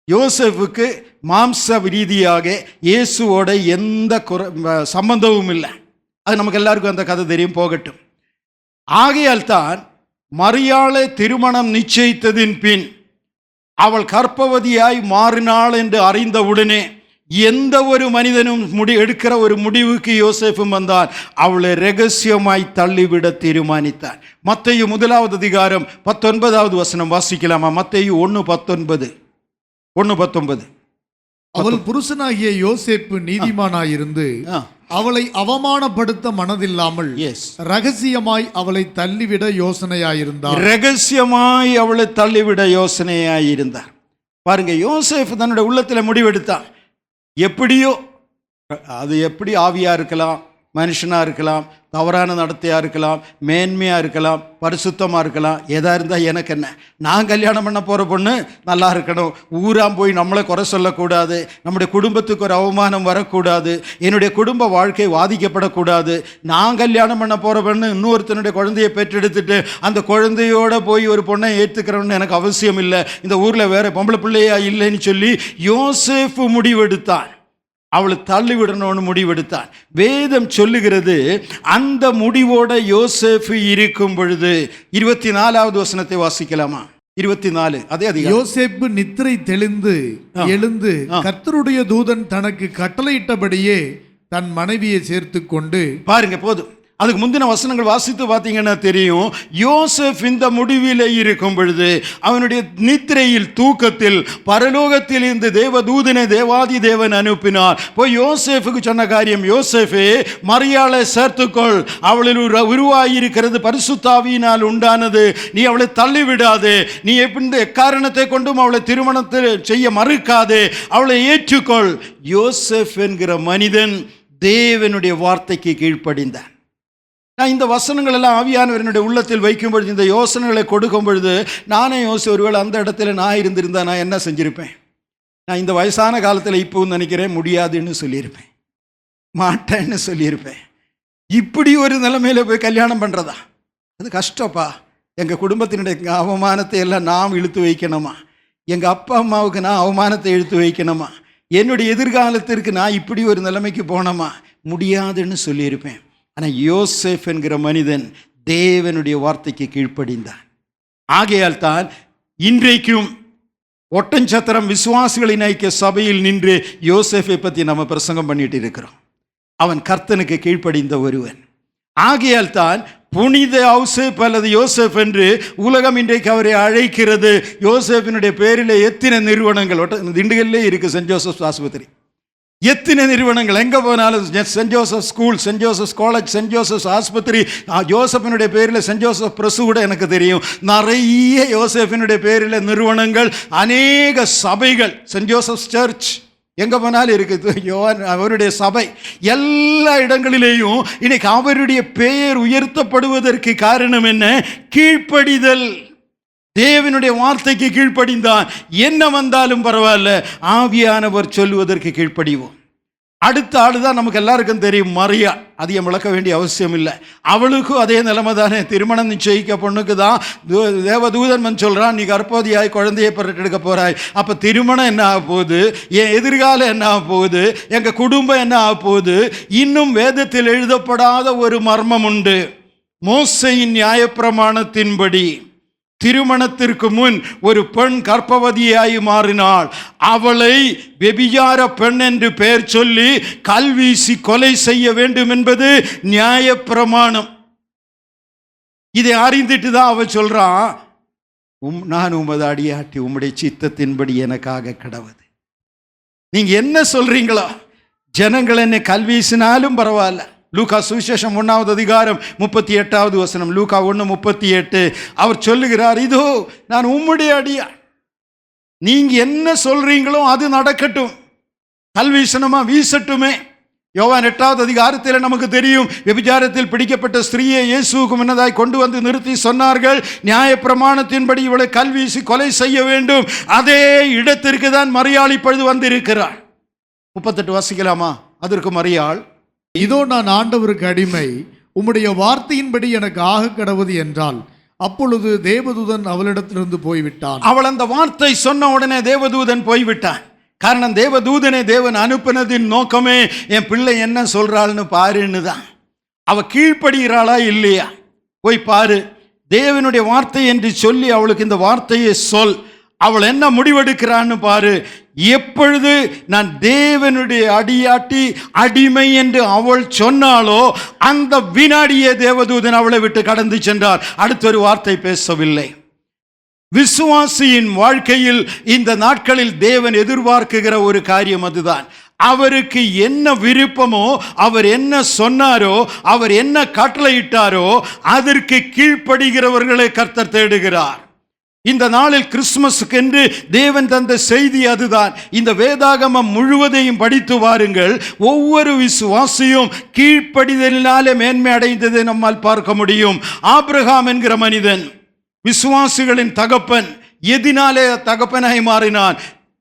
Speaker 1: யோசேப்புக்கு மாம்ச ரீதியாக இயேசுவோட எந்த சம்பந்தமும் இல்லை. அது நமக்கு எல்லாருக்கும் அந்த கதை தெரியும், போகட்டும். ஆகையால் தான் மரியாளை திருமணம் நிச்சயித்ததின் பின் அவள் கர்ப்பவதியாய் மாறினாள் என்று அறிந்தவுடனே எந்த ஒரு மனிதனும் எடுக்கிற ஒரு முடிவுக்கு யோசேப்பும் வந்தார். அவளை ரகசியமாய் தள்ளிவிட தீர்மானித்தார். மத்தேயு 1:19 வசனம் வாசிக்கலாமா? மத்தேயு 1:19.
Speaker 2: அவள் புருஷனாகிய யோசேப்பு நீதிமானாயிருந்து அவளை அவமானப்படுத்த மனதில்லாமல் ரகசியமாய் அவளை தள்ளிவிட யோசனையாயிருந்தார்.
Speaker 1: ரகசியமாய் அவளை தள்ளிவிட யோசனையாயிருந்தார். பாருங்க, யோசேப்பு தன்னுடைய உள்ளத்தில் முடிவெடுத்தான். எப்படியோ, அது எப்படி ஆவியா இருக்கலாம், மனுஷனா இருக்கலாம், தவறான நடத்தையா இருக்கலாம், மேன்மையா இருக்கலாம், பரிசுத்தமா இருக்கலாம், எதா இருந்தா எனக்கு என்ன? நான் கல்யாணம் பண்ண போற பொண்ணு நல்லா இருக்கணும், ஊராம் போய் நம்மளை குறை சொல்லக்கூடாது, நம்முடைய குடும்பத்துக்கு ஒரு அவமானம் வரக்கூடாது, என்னுடைய குடும்ப வாழ்க்கை பாதிக்கப்படக்கூடாது, நான் கல்யாணம் பண்ண போற பொண்ணு இன்னொருத்தனுடைய குழந்தையை பெற்றெடுத்துட்டு அந்த குழந்தையோட போய் ஒரு பொண்ணை ஏற்றுக்கிறோன்னு எனக்கு அவசியம் இல்லை, இந்த ஊர்ல வேற பொம்பளை பிள்ளையா இல்லைன்னு சொல்லி யோசேப்பு முடிவெடுத்தான். அவளை தள்ளிவிடணும்னு முடிவெடுத்தான். வேதம் சொல்லுகிறது, அந்த முடிவோட யோசேப்பு இருக்கும் பொழுது 24வது வசனத்தை வாசிக்கலாமா? 24 அதே அதிகம்.
Speaker 2: யோசேப்பு நித்திரை தெளிந்து எழுந்து கர்த்தருடைய தூதன் தனக்கு கட்டளையிட்டபடியே தன் மனைவியை சேர்த்து கொண்டு.
Speaker 1: பாருங்க, போதும். அதுக்கு முந்தின வசனங்கள் வாசித்து பார்த்தீங்கன்னா தெரியும். யோசேப் இந்த முடிவில் இருக்கும் பொழுது அவனுடைய நித்திரையில், தூக்கத்தில், பரலோகத்தில் இந்த தேவதூதனை தேவாதி தேவன் அனுப்பினார். போய் யோசேப்புக்கு சொன்ன காரியம், யோசேப்பே மரியாளை சேர்த்துக்கொள், அவளில் உருவாயிருக்கிறது பரிசுத்தாவியினால் உண்டானது, நீ அவளை தள்ளிவிடாதே, நீ எப்படி எக்காரணத்தை கொண்டும் அவளை திருமணத்தை செய்ய மறுக்காதே, அவளை ஏற்றுக்கொள். யோசேப் என்கிற மனிதன் தேவனுடைய வார்த்தைக்கு கீழ்ப்படிந்தான். நான் இந்த வசனங்கள் எல்லாம் ஆவியானவருடைய உள்ளத்தில் வைக்கும் பொழுது, இந்த யோசனைகளை கொடுக்கும் பொழுது நானே ஒருவேளை அந்த இடத்துல நான் இருந்திருந்தா நான் என்ன செஞ்சிருப்பேன்? நான் இந்த வயசான காலத்தில் இப்போவும் நினைக்கிறேன், முடியாதுன்னு சொல்லியிருப்பேன், மாட்டேன்னு சொல்லியிருப்பேன். இப்படி ஒரு நிலைமையில போய் கல்யாணம் பண்ணுறதா? அது கஷ்டப்பா. எங்கள் குடும்பத்தினுடைய அவமானத்தை எல்லாம் நாம் இழுத்து வைக்கணுமா? எங்கள் அப்பா அம்மாவுக்கு நான் அவமானத்தை இழுத்து வைக்கணுமா? என்னுடைய எதிர்காலத்திற்கு நான் இப்படி ஒரு நிலைமைக்கு போனோமா, முடியாதுன்னு சொல்லியிருப்பேன். ஆனால் யோசேப் என்கிற மனிதன் தேவனுடைய வார்த்தைக்கு கீழ்ப்படிந்தான். ஆகையால் தான் இன்றைக்கும் ஒட்டஞ்சத்திரம் விசுவாசிகளின் ஐக்கிய சபையில் நின்று யோசேப்பை பற்றி நம்ம பிரசங்கம் பண்ணிட்டு இருக்கிறோம். அவன் கர்த்தனுக்கு கீழ்ப்படிந்த ஒருவன். ஆகையால் தான் புனித யோசேப் அல்லது யோசேப் என்று உலகம் இன்றைக்கு அவரை அழைக்கிறது. யோசேப்பினுடைய பேரில் எத்தனை நிறுவனங்கள் திண்டுக்கல்லே இருக்குது. சென்ட் ஜோசப் ஆஸ்பத்திரி, எத்தனை நிறுவனங்கள், எங்கே போனாலும் Saint Joseph school, Saint Joseph college, Saint Joseph ஆஸ்பத்திரி, யோசப்பினுடைய பேரில் சென்ட் ஜோசப் பிரசு கூட எனக்கு தெரியும். நிறைய யோசப்பினுடைய பேரில் நிறுவனங்கள், அநேக சபைகள், சென்ட் ஜோசப் சர்ச் எங்கே போனாலும் இருக்குது. அவருடைய சபை எல்லா இடங்களிலேயும் இன்னைக்கு அவருடைய பெயர் உயர்த்தப்படுவதற்கு காரணம் என்ன? கீழ்ப்படிதல். தேவனுடைய வார்த்தைக்கு கீழ்ப்படிந்தான். என்ன வந்தாலும் பரவாயில்ல, ஆவியானவர் சொல்லுவதற்கு கீழ்ப்படிவோம். அடுத்த ஆளு தான் நமக்கு எல்லாருக்கும் தெரியும், மரியா. அதிகம் விளக்க வேண்டிய அவசியம் இல்லை. அவளுக்கும் அதே நிலைமை தானே. திருமணம் நிச்சயிக்க பொண்ணுக்கு தான் தேவதூதன் சொல்கிறான், நீ கர்ப்பவதியாய் குழந்தையை பெற்றெடுக்க போகிறாய். அப்போ திருமணம் என்ன ஆக போகுது, என் எதிர்காலம் என்ன ஆக போகுது, எங்கள் குடும்பம் என்ன ஆக போகுது. இன்னும் வேதத்தில் எழுதப்படாத ஒரு மர்மம் உண்டு. மோசேயின் நியாயப்பிரமாணத்தின்படி திருமணத்திற்கு முன் ஒரு பெண் கர்ப்பவதியாய் மாறினாள். அவளை வெபியார பெண் என்று பெயர் சொல்லி கல்வீசி கொலை செய்ய வேண்டும் என்பது நியாயப்பிரமாணம். இதை அறிந்துட்டு தான் அவ சொல்றான், நான் உமது அடியாட்டி உம்முடைய சித்தத்தின்படி எனக்காக கடவுது. நீங்க என்ன சொல்றீங்களோ, ஜனங்கள் என்னை கல்வீசினாலும் பரவாயில்ல. லூக்கா சுவிசேஷம் 1வது அதிகாரம் 38வது வசனம், லூக்கா 1:38. அவர் சொல்லுகிறார், இதோ நான் உம்முடைய அடியா, நீங்க என்ன சொல்றீங்களோ அது நடக்கட்டும், கல்வீசனமா வீசட்டுமே. யோவான் 8வது அதிகாரத்தில் நமக்கு தெரியும், விபச்சாரத்தில் பிடிக்கப்பட்ட ஸ்திரீயை இயேசுவுக்கு முன்னதாய் கொண்டு வந்து நிறுத்தி சொன்னார்கள், நியாயப்பிரமாணத்தின்படி இவளை கல்வீசி கொலை செய்ய வேண்டும். அதே இடத்திற்கு தான் மரியாள் இப்பொழுது வந்திருக்கிறாள். 38 வாசிக்கலாமா? அதற்கு மரியாள்,
Speaker 2: இதோ நான் ஆண்டவருக்கு அடிமை, உம்முடைய வார்த்தையின்படி எனக்கு ஆக கடவுது என்றால், அப்பொழுது தேவதூதன் அவளிடத்திலிருந்து போய்விட்டான்.
Speaker 1: அவள் அந்த வார்த்தை சொன்ன உடனே தேவதூதன் போய்விட்டான். காரணம், தேவதூதனை தேவன் அனுப்பினதின் நோக்கமே என் பிள்ளை என்ன சொல்றாள்னு பாருன்னு தான். அவ கீழ்ப்படுகிறாளா இல்லையா போய் பாரு. தேவனுடைய வார்த்தை என்று சொல்லி அவளுக்கு இந்த வார்த்தையை சொல். அவள் என்ன முடிவெடுக்கிறான்னு பாரு. எப்பொழுது நான் தேவனுடைய அடியாட்டி அடிமை என்று அவள் சொன்னாலோ அந்த வினாடியே தேவதூதன் அவளை விட்டு கடந்து சென்றார். அடுத்த ஒரு வார்த்தை பேசவில்லை. விசுவாசியின் வாழ்க்கையில் இந்த நாட்களில் தேவன் எதிர்பார்க்குகிற ஒரு காரியம் அதுதான். அவருக்கு என்ன விருப்பமோ, அவர் என்ன சொன்னாரோ, அவர் என்ன கட்டளையிட்டாரோ அதற்கு கீழ்ப்படுகிறவர்களை கர்த்தர் தேடுகிறார். இந்த நாளில் கிறிஸ்துமஸுக்கு என்று தேவன் தந்த செய்தி அதுதான். இந்த வேதாகமம் முழுவதையும் படித்து வாருங்கள். ஒவ்வொரு விசுவாசியும் கீழ்ப்படிதலினாலே மேன்மை அடைந்ததை நம்மால் பார்க்க முடியும். ஆபிரகாம் என்கிற மனிதன் விசுவாசிகளின் தகப்பன். எதினாலே தகப்பனாய் மாறினான்?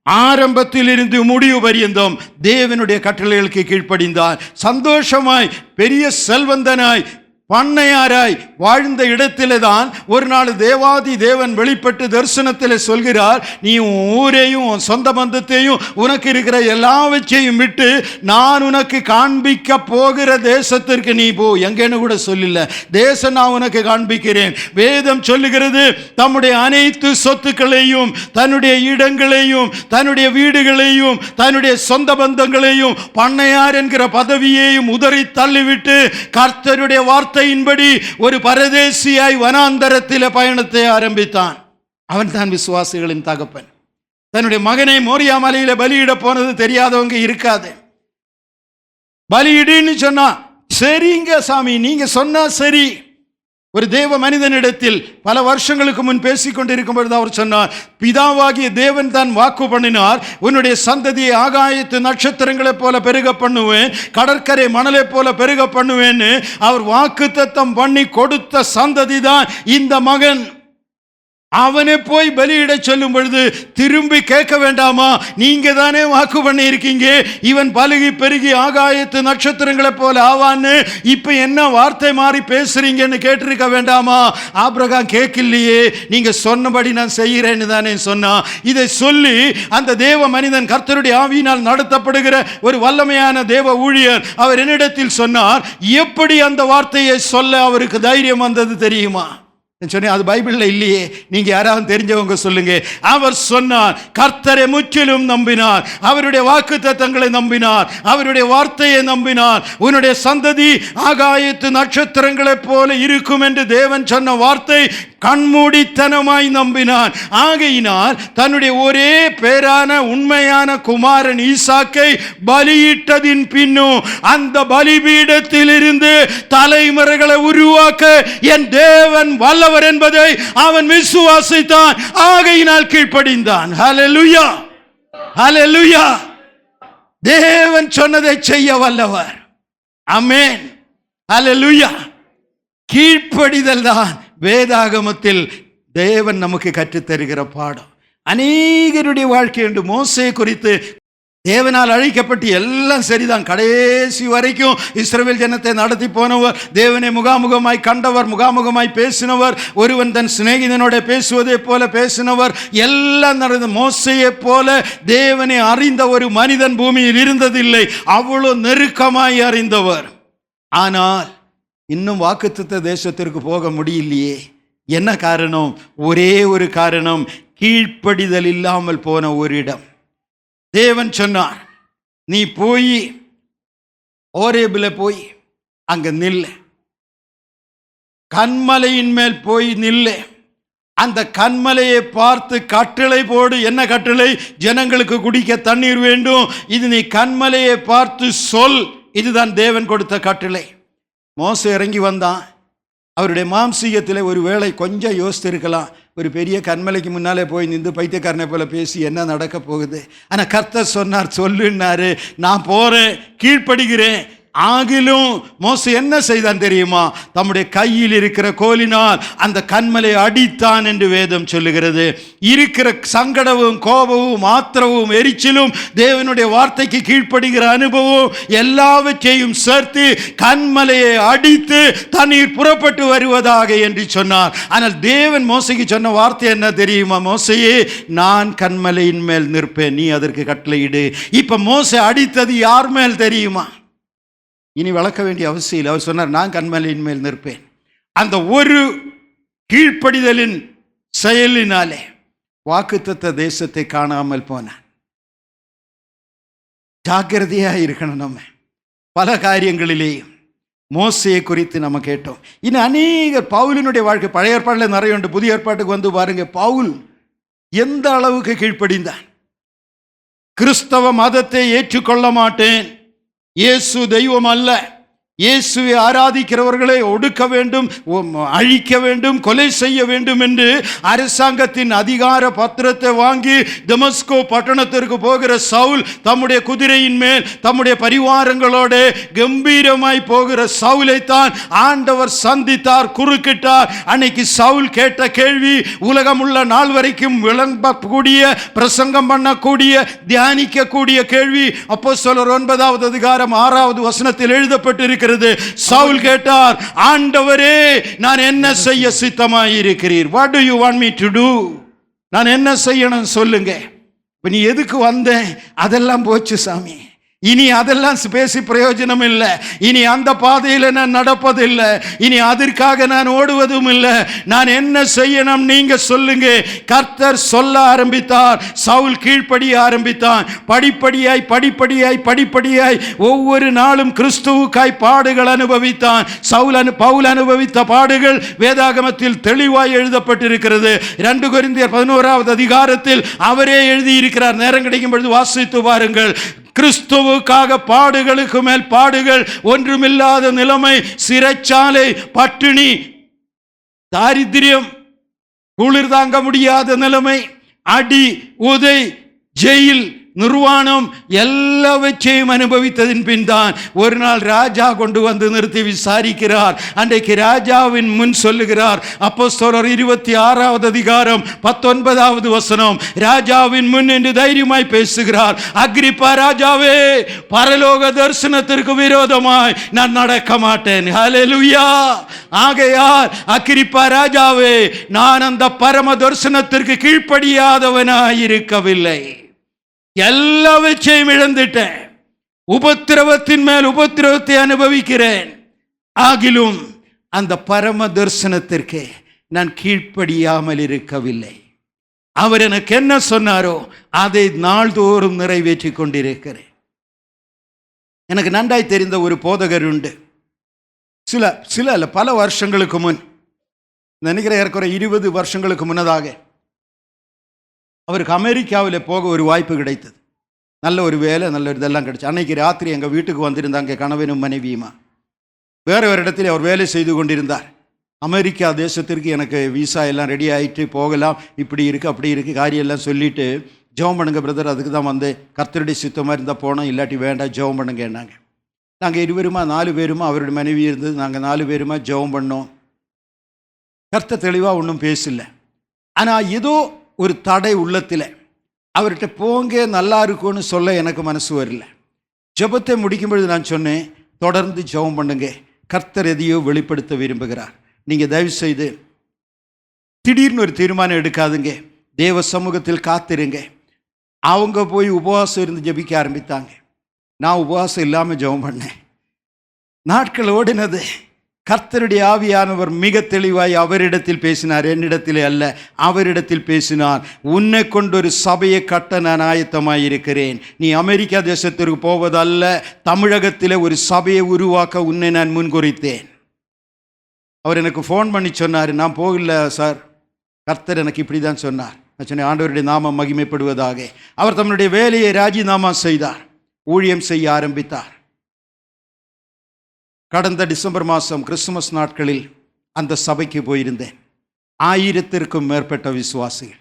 Speaker 1: ஆரம்பத்தில் இருந்து முடிவு பரியந்தம் தேவனுடைய கட்டளைகளுக்கு கீழ்ப்படிந்தான். சந்தோஷமாய் பெரிய செல்வந்தனாய் பண்ணையாராய் வாழ்ந்த இடத்திலே தான் ஒரு நாள் தேவாதி தேவன் வெளிப்பட்டு தரிசனத்தில் சொல்கிறார், நீ ஊரையும் சொந்த பந்தத்தையும் உனக்கு இருக்கிற எல்லாவற்றையும் விட்டு நான் உனக்கு காண்பிக்க போகிற தேசத்திற்கு நீ போ. எங்கன்னு கூட சொல்லல, தேசம் நான் உனக்கு காண்பிக்கிறேன். வேதம் சொல்லுகிறது, தம்முடைய அனைத்து சொத்துக்களையும், தன்னுடைய இடங்களையும், தன்னுடைய வீடுகளையும், தன்னுடைய சொந்த பந்தங்களையும், பண்ணையார் என்கிற பதவியையும் உதறி தள்ளிவிட்டு கர்த்தருடைய வார்த்தை ின்படி ஒரு பரதேசியாய் வனாந்தரத்தில் பயணத்தை ஆரம்பித்தான். அவன் தான் விசுவாசிகளின் தகப்பன். தன்னுடைய மகனை மோரியா மலையில பலியிட போனது தெரியாதவங்க இருக்காது. பலியிடுன்னு சொன்னா, சரிங்க சாமி, நீங்க சொன்னா சரி. ஒரு தேவ மனிதனிடத்தில் பல வருஷங்களுக்கு முன் பேசிக்கொண்டிருக்கும் பொழுது அவர் சொன்னார், பிதாவாகிய தேவன் தான் வாக்கு பண்ணினார், உன்னுடைய சந்ததியை ஆகாயத்து நட்சத்திரங்களைப் போல பெருக பண்ணுவேன், கடற்கரை மணலை போல பெருக பண்ணுவேன்னு அவர் வாக்குத்தத்தம் பண்ணி கொடுத்த சந்ததி தான் இந்த மகன். அவனை போய் பலியிட சொல்லும் பொழுது திரும்பி கேட்க வேண்டாமா? நீங்க தானே வாக்கு பண்ணி இருக்கீங்க இவன் பலுகி பெருகி ஆகாயத்து நட்சத்திரங்களை போல ஆவான்னு, இப்ப என்ன வார்த்தை மாறி பேசுறீங்கன்னு கேட்டிருக்க வேண்டாமா? ஆபிரகாம் கேட்கலையே, நீங்க சொன்னபடி நான் செய்கிறேன்னு தானே சொன்னா. இதை சொல்லி அந்த தேவ மனிதன் கர்த்தருடைய ஆவியினால் நடத்தப்படுகிற ஒரு வல்லமையான தேவ ஊழியர் அவர் என்னிடத்தில் சொன்னார், எப்படி அந்த வார்த்தையை சொல்ல அவருக்கு தைரியம் வந்தது தெரியுமா? சொன்னேன், அது பைபிள்ல இல்லையே, நீங்க யாராவது தெரிஞ்சவங்க சொல்லுங்க. அவர் சொன்னார், கர்த்தரை முற்றிலும் நம்பினார், அவருடைய வாக்குத்தத்தங்களை நம்பினார், அவருடைய வார்த்தையை நம்பினார். உன்னுடைய சந்ததி ஆகாயத்து நட்சத்திரங்களைப் போல இருக்கும் என்று தேவன் சொன்ன வார்த்தை கண்மூடித்தனமாய் நம்பினான். ஆகையினால் தன்னுடைய ஒரே பேரான உண்மையான குமாரன் ஈசாக்கை பலியிட்டதின் பின்னும் அந்த பலிபீடத்தில் இருந்து தலைமுறைகளை உருவாக்க என் தேவன் வல்லவர் என்பதை அவன் விசுவாசித்தான். ஆகையினால் கீழ்ப்படிந்தான். ஹல்லேலூயா, ஹல்லேலூயா. தேவன் சொன்னதை செய்ய வல்லவர். ஆமென், ஹல்லேலூயா. கீழ்ப்படிதல் தான் வேதாகமத்தில் தேவன் நமக்கு கற்றுத்தருகிற பாடம். அநேகருடைய வாழ்க்கை உண்டு. மோசே குறித்து தேவனால் அழைக்கப்பட்டு எல்லாம் சரிதான், கடைசி வரைக்கும் இஸ்ரவேல் ஜனத்தை நடத்தி போனவர், தேவனை முகாமுகமாய் கண்டவர், முகாமுகமாய் பேசினவர், ஒருவன் தன் சிநேகிதனோட பேசுவதை போல பேசினவர், எல்லாம் நடந்த. மோசையை போல தேவனை அறிந்த ஒரு மனிதன் பூமியில் இருந்ததில்லை, அவ்வளோ நெருக்கமாய் அறிந்தவர். ஆனால் இன்னும் வாக்குத்தத்த தேசத்திற்கு போக முடியலையே. என்ன காரணம்? ஒரே ஒரு காரணம், கீழ்ப்படிதல் இல்லாமல் போன ஒரு இடம். தேவன் சொன்னார், நீ போய் ஓரேபில் போய் அங்க நில்லு, கன்மலையின் மேல் போய் நில்லு, அந்த கன்மலையை பார்த்து கட்டளை போடு. என்ன கட்டளை? ஜனங்களுக்கு குடிக்க தண்ணீர் வேண்டும், இது நீ கன்மலையை பார்த்து சொல். இதுதான் தேவன் கொடுத்த கட்டளை. மோசே இறங்கி வந்தான். அவருடைய மாம்சீகத்தில் ஒரு வேளை கொஞ்சம் யோசித்திருக்கலாம், ஒரு பெரிய கண்மலைக்கு முன்னாலே போய் நின்று பைத்தியக்காரனை போல பேசி என்ன நடக்க போகுது. ஆனால் கர்த்தர் சொன்னார், சொல்லுன்னாரு, நான் போகிறேன், கீழ்ப்படுகிறேன். ஆகிலும் மோசே என்ன செய்தான் தெரியுமா? தம்முடைய கையில் இருக்கிற கோலினால் அந்த கன்மலை அடித்தான் என்று வேதம் சொல்லுகிறது. இருக்கிற சங்கடமும் கோபமும் ஆத்திரமும் எரிச்சலும் தேவனுடைய வார்த்தைக்கு கீழ்ப்படுகிற அனுபவம் எல்லாவற்றையும் சேர்த்து கன்மலையை அடித்து தண்ணீர் புறப்பட்டு வருவதாக என்று சொன்னார். ஆனால் தேவன் மோசைக்கு சொன்ன வார்த்தை என்ன தெரியுமா? மோசையே, நான் கன்மலையின் மேல் நிற்பேன், நீ அதற்கு கட்டளையிடு. இப்ப மோசே அடித்தது யார் மேல் தெரியுமா? இனி வளர்க்க வேண்டிய அவசியம் இல்லை. அவர் சொன்னார், நான் கன்மலையின் மேல் நிற்பேன். அந்த ஒரு கீழ்ப்படிதலின் செயலினாலே வாக்குத்தத்த தேசத்தை காணாமல் போனான். ஜாக்கிரதையா இருக்கணும். நம்ம பல காரியங்களிலேயும் மோசையை குறித்து நம்ம கேட்டோம். இன்னும் அநேக பவுலினுடைய வாழ்க்கை பழைய ஏற்பாட்டில் நிறைய உண்டு. புதிய ஏற்பாட்டுக்கு வந்து பாருங்க, பவுல் எந்த அளவுக்கு கீழ்ப்படிந்தான். கிறிஸ்தவ மதத்தை ஏற்றுக்கொள்ள மாட்டேன், இயேசு தெய்வம் அல்ல, இயேசுவை ஆராதிக்கிறவர்களை ஒடுக்க வேண்டும், அழிக்க வேண்டும், கொலை செய்ய வேண்டும் என்று அரசாங்கத்தின் அதிகார பத்திரத்தை வாங்கி தமஸ்கோ பட்டணத்திற்கு போகிற சவுல் தம்முடைய குதிரையின் மேல் தம்முடைய பரிவாரங்களோட கம்பீரமாய் போகிற சவுலைத்தான் ஆண்டவர் சந்தித்தார், குறுக்கிட்டார். அன்னைக்கு சவுல் கேட்ட கேள்வி உலகமுள்ள நாள் வரைக்கும் விளங்கக்கூடிய, பிரசங்கம் பண்ணக்கூடிய, தியானிக்கக்கூடிய கேள்வி. அப்போஸ்தலர் 9வது அதிகாரம் 6வது வசனத்தில் எழுதப்பட்டிருக்கிறது. சவுல் கேட்டார், ஆண்டவரே, நான் என்ன செய்ய சித்தமாயிருக்கிறீர்? What do you want me to do? நான் என்ன செய்யணும் சொல்லுங்க. இப்ப நீ எதுக்கு வந்தேன்? அதெல்லாம் போச்சு சாமி, இனி அதெல்லாம் பேசி பிரயோஜனம் இல்லை. இனி அந்த பாதையில் நான் நடப்பதில்லை, இனி அதற்காக நான் ஓடுவதும் இல்லை. நான் என்ன செய்யணும் நீங்க சொல்லுங்க. கர்த்தர் சொல்ல ஆரம்பித்தார். சவுல் கீழ்ப்படிய ஆரம்பித்தான். படிப்படியாய் படிப்படியாய் படிப்படியாய் ஒவ்வொரு நாளும் கிறிஸ்துவுக்காய் பாடுகள் அனுபவித்தான். பவுல் அனுபவித்த பாடுகள் வேதாகமத்தில் தெளிவாய் எழுதப்பட்டிருக்கிறது. 2 கொரிந்தியர் 11வது அதிகாரத்தில் அவரே எழுதியிருக்கிறார். நேரம் கிடைக்கும் பொழுது வாசித்து பாருங்கள். கிறிஸ்துவுக்காக பாடுகளுக்கு மேல் பாடுகள், ஒன்றுமில்லாத நிலைமை, சிறைச்சாலை, பட்டினி, தாரித்திரியம், குளிர் தாங்க முடியாத நிலைமை, அடி, உதை, ஜெயில், நிர்வாணம் எல்லாவற்றையும் அனுபவித்ததின் பின் தான் ஒரு நாள் ராஜா கொண்டு வந்து நிறுத்தி விசாரிக்கிறார். அன்றைக்கு ராஜாவின் முன் சொல்லுகிறார். அப்போஸ்தலர் 26வது அதிகாரம் 19வது வசனம். ராஜாவின் முன் என்று தைரியமாய் பேசுகிறார். அகிரிப்பா ராஜாவே, பரலோக தரிசனத்திற்கு விரோதமாய் நான் நடக்க மாட்டேன். ஹல்லேலூயா. ஆகையால் அகிரிப்பா ராஜாவே, நான் அந்த பரம தரிசனத்திற்கு கீழ்ப்படியாதவனாய் இருக்கவில்லை. எல்லாவற்றையும் இழந்துட்டேன். உபத்திரவத்தின் மேல் உபத்திரவத்தை அனுபவிக்கிறேன். ஆகிலும் அந்த பரம தரிசனத்திற்கு நான் கீழ்ப்படியாமல் இருக்கவில்லை. அவர் எனக்கு என்ன சொன்னாரோ அதை நாள்தோறும் நிறைவேற்றி கொண்டிருக்கிறேன். எனக்கு நன்றாய் தெரிந்த ஒரு போதகர் உண்டு. சில அல்ல, பல வருஷங்களுக்கு முன், நினைக்கிற ஏற்கனவே 20 வருஷங்களுக்கு முன்னதாக அவருக்கு அமெரிக்காவில் போக ஒரு வாய்ப்பு கிடைத்தது. நல்ல ஒரு வேலை, நல்ல ஒரு இதெல்லாம் கிடைச்சு. அன்னைக்கு ராத்திரி எங்கள் வீட்டுக்கு வந்திருந்தாங்க கணவனும் மனைவியுமா. வேறு ஒரு இடத்துல அவர் வேலை செய்து கொண்டிருந்தார். அமெரிக்கா தேசத்திற்கு எனக்கு விசா எல்லாம் ரெடி ஆகிட்டு போகலாம், இப்படி இருக்குது அப்படி இருக்குது காரியம் எல்லாம் சொல்லிவிட்டு, ஜெபம் பண்ணுங்க பிரதர், அதுக்கு தான் வந்து கர்த்தருடைய சுத்தமாக இருந்தால் போனோம், இல்லாட்டி வேண்டாம் ஜெபம் பண்ணுங்க என்னாங்க. நாங்கள் 4 பேருமா அவருடைய மனைவி இருந்தது. நாங்கள் 4 பேருமா ஜெபம் பண்ணோம். கர்த்தர் தெளிவாக ஒன்றும் பேசல. ஆனால் ஏதோ ஒரு தடை உள்ளத்தில். அவர்கிட்ட போங்க நல்லா இருக்கும்னு சொல்ல எனக்கு மனசு வரல. ஜெபத்தை முடிக்கும் பொழுது நான் சொன்னேன், தொடர்ந்து ஜெபம் பண்ணுங்க, கர்த்தர் எதையோ வெளிப்படுத்த விரும்புகிறார். நீங்கள் தயவு செய்து திடீர்னு ஒரு தீர்மானம் எடுக்காதுங்க, தேவ சமூகத்தில் காத்திருங்க. அவங்க போய் உபவாசம் இருந்து ஜெபிக்க ஆரம்பித்தாங்க. நான் உபவாசம் இல்லாமல் ஜெபம் பண்ணேன். நாட்கள் ஓடினது. கர்த்தருடைய ஆவியானவர் மிக தெளிவாய் அவரிடத்தில் பேசினார், என்னிடத்திலே அல்ல, அவரிடத்தில் பேசினார். உன்னை கொண்டு ஒரு சபையை கட்ட நான் ஆயத்தமாக இருக்கிறேன். நீ அமெரிக்கா தேசத்திற்கு போவதல்ல, தமிழகத்தில் ஒரு சபையை உருவாக்க உன்னை நான் முன்குறித்தேன். அவர் எனக்கு ஃபோன் பண்ணி சொன்னார். நான் போகல சார், கர்த்தர் எனக்கு இப்படி தான் சொன்னார். நான் சொன்னேன், ஆண்டவருடைய நாமம் மகிமைப்படுவதாக. அவர் தம்முடைய வேலையை ராஜினாமா செய்தார், ஊழியம் செய்ய ஆரம்பித்தார். கடந்த டிசம்பர் மாதம் கிறிஸ்துமஸ் நாட்களில் அந்த சபைக்கு போயிருந்தேன். 1000க்கும் மேற்பட்ட விசுவாசிகள்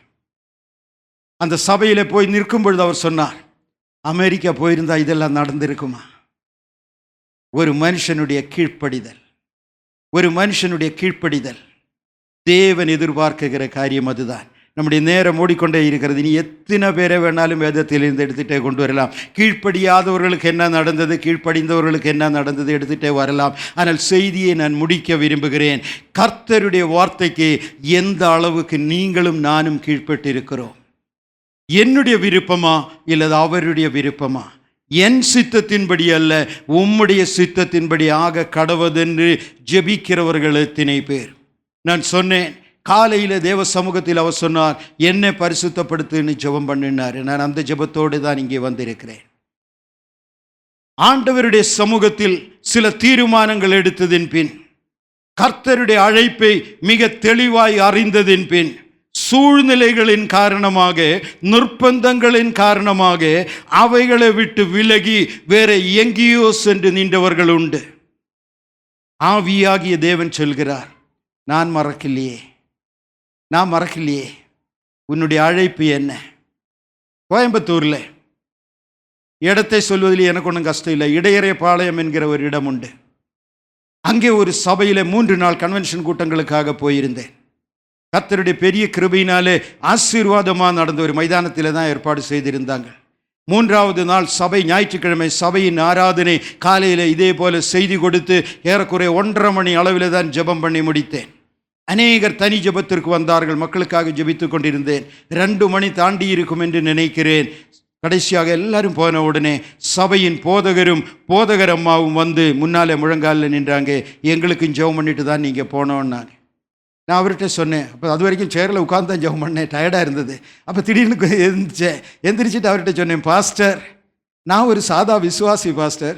Speaker 1: அந்த சபையில் போய் நிற்கும் பொழுது அவர் சொன்னார், அமெரிக்கா போயிருந்தா இதெல்லாம் நடந்திருக்குமா? ஒரு மனுஷனுடைய கீழ்ப்படிதல், ஒரு மனுஷனுடைய கீழ்ப்படிதல் தேவன் எதிர்பார்க்குகிற காரியம் அதுதான். நம்முடைய நேரம் ஓடிக்கொண்டே இருக்கிறது. இனி எத்தனை பேரை வேணாலும் வேதத்திலிருந்து எடுத்துகிட்டே கொண்டு வரலாம். கீழ்ப்படியாதவர்களுக்கு என்ன நடந்தது, கீழ்ப்படிந்தவர்களுக்கு என்ன நடந்தது எடுத்துகிட்டே வரலாம். ஆனால் செய்தியை நான் முடிக்க விரும்புகிறேன். கர்த்தருடைய வார்த்தைக்கு எந்த அளவுக்கு நீங்களும் நானும் கீழ்ப்பட்டு இருக்கிறோம். என்னுடைய விருப்பமா இல்லது அவருடைய விருப்பமா? என் சித்தத்தின்படி அல்ல, உம்முடைய சித்தத்தின்படி ஆக கடவதென்று ஜெபிக்கிறவர்கள் எத்தனை பேர்? நான் சொன்னேன், காலையில் தேவ சமூகத்தில் அவர் சொன்னார், என்னை பரிசுத்தப்படுத்துன்னு ஜெபம் பண்ணினார். நான் அந்த ஜெபத்தோடு தான் இங்கே வந்திருக்கிறேன். ஆண்டவருடைய சமூகத்தில் சில தீர்மானங்கள் எடுத்ததின் பின், கர்த்தருடைய அழைப்பை மிக தெளிவாய் அறிந்ததின் பின், சூழ்நிலைகளின் காரணமாக, நிர்பந்தங்களின் காரணமாக அவைகளை விட்டு விலகி வேற எங்கேயோ சென்று நின்றவர்கள் உண்டு. ஆவியாகிய தேவன் சொல்கிறார், நான் மறக்கலையே உன்னுடைய அழைப்பு என்ன? கோயம்புத்தூரில் இடத்தை சொல்வதில் எனக்கு ஒன்றும் கஷ்டம் இல்லை. இடையறை பாளையம் என்கிற ஒரு இடம் உண்டு. அங்கே ஒரு சபையில் 3 நாள் கன்வென்ஷன் கூட்டங்களுக்காக போயிருந்தேன். கர்த்தருடைய பெரிய கிருபையினாலே ஆசீர்வாதமாக நடந்த ஒரு மைதானத்தில் தான் ஏற்பாடு செய்திருந்தாங்க. 3வது நாள் சபை, ஞாயிற்றுக்கிழமை சபையின் ஆராதனை. காலையில் இதே போல செய்தி கொடுத்து ஏறக்குறைய 1:30 மணி அளவில் தான் ஜெபம் பண்ணி முடித்தேன். அநேகர் தனி ஜெபத்திற்கு வந்தார்கள். மக்களுக்காக ஜெபித்து கொண்டிருந்தேன். 2 மணி தாண்டி இருக்கும் என்று நினைக்கிறேன். கடைசியாக எல்லாரும் போன உடனே சபையின் போதகரும் போதகர் அம்மாவும் வந்து முன்னாலே முழங்காலில் நின்றாங்க. எங்களுக்கும் ஜெபம் பண்ணிட்டு தான் நீங்கள் போனோன்னாங்க. நான் அவர்கிட்ட சொன்னேன். அப்போ அது வரைக்கும் சேரில் உட்காந்து தான் ஜெபம் பண்ணேன், டயர்டாக இருந்தது. அப்போ திடீர்னு எந்திரிச்சிட்டு அவர்கிட்ட சொன்னேன், பாஸ்டர், நான் ஒரு சாதா விசுவாசி பாஸ்டர்,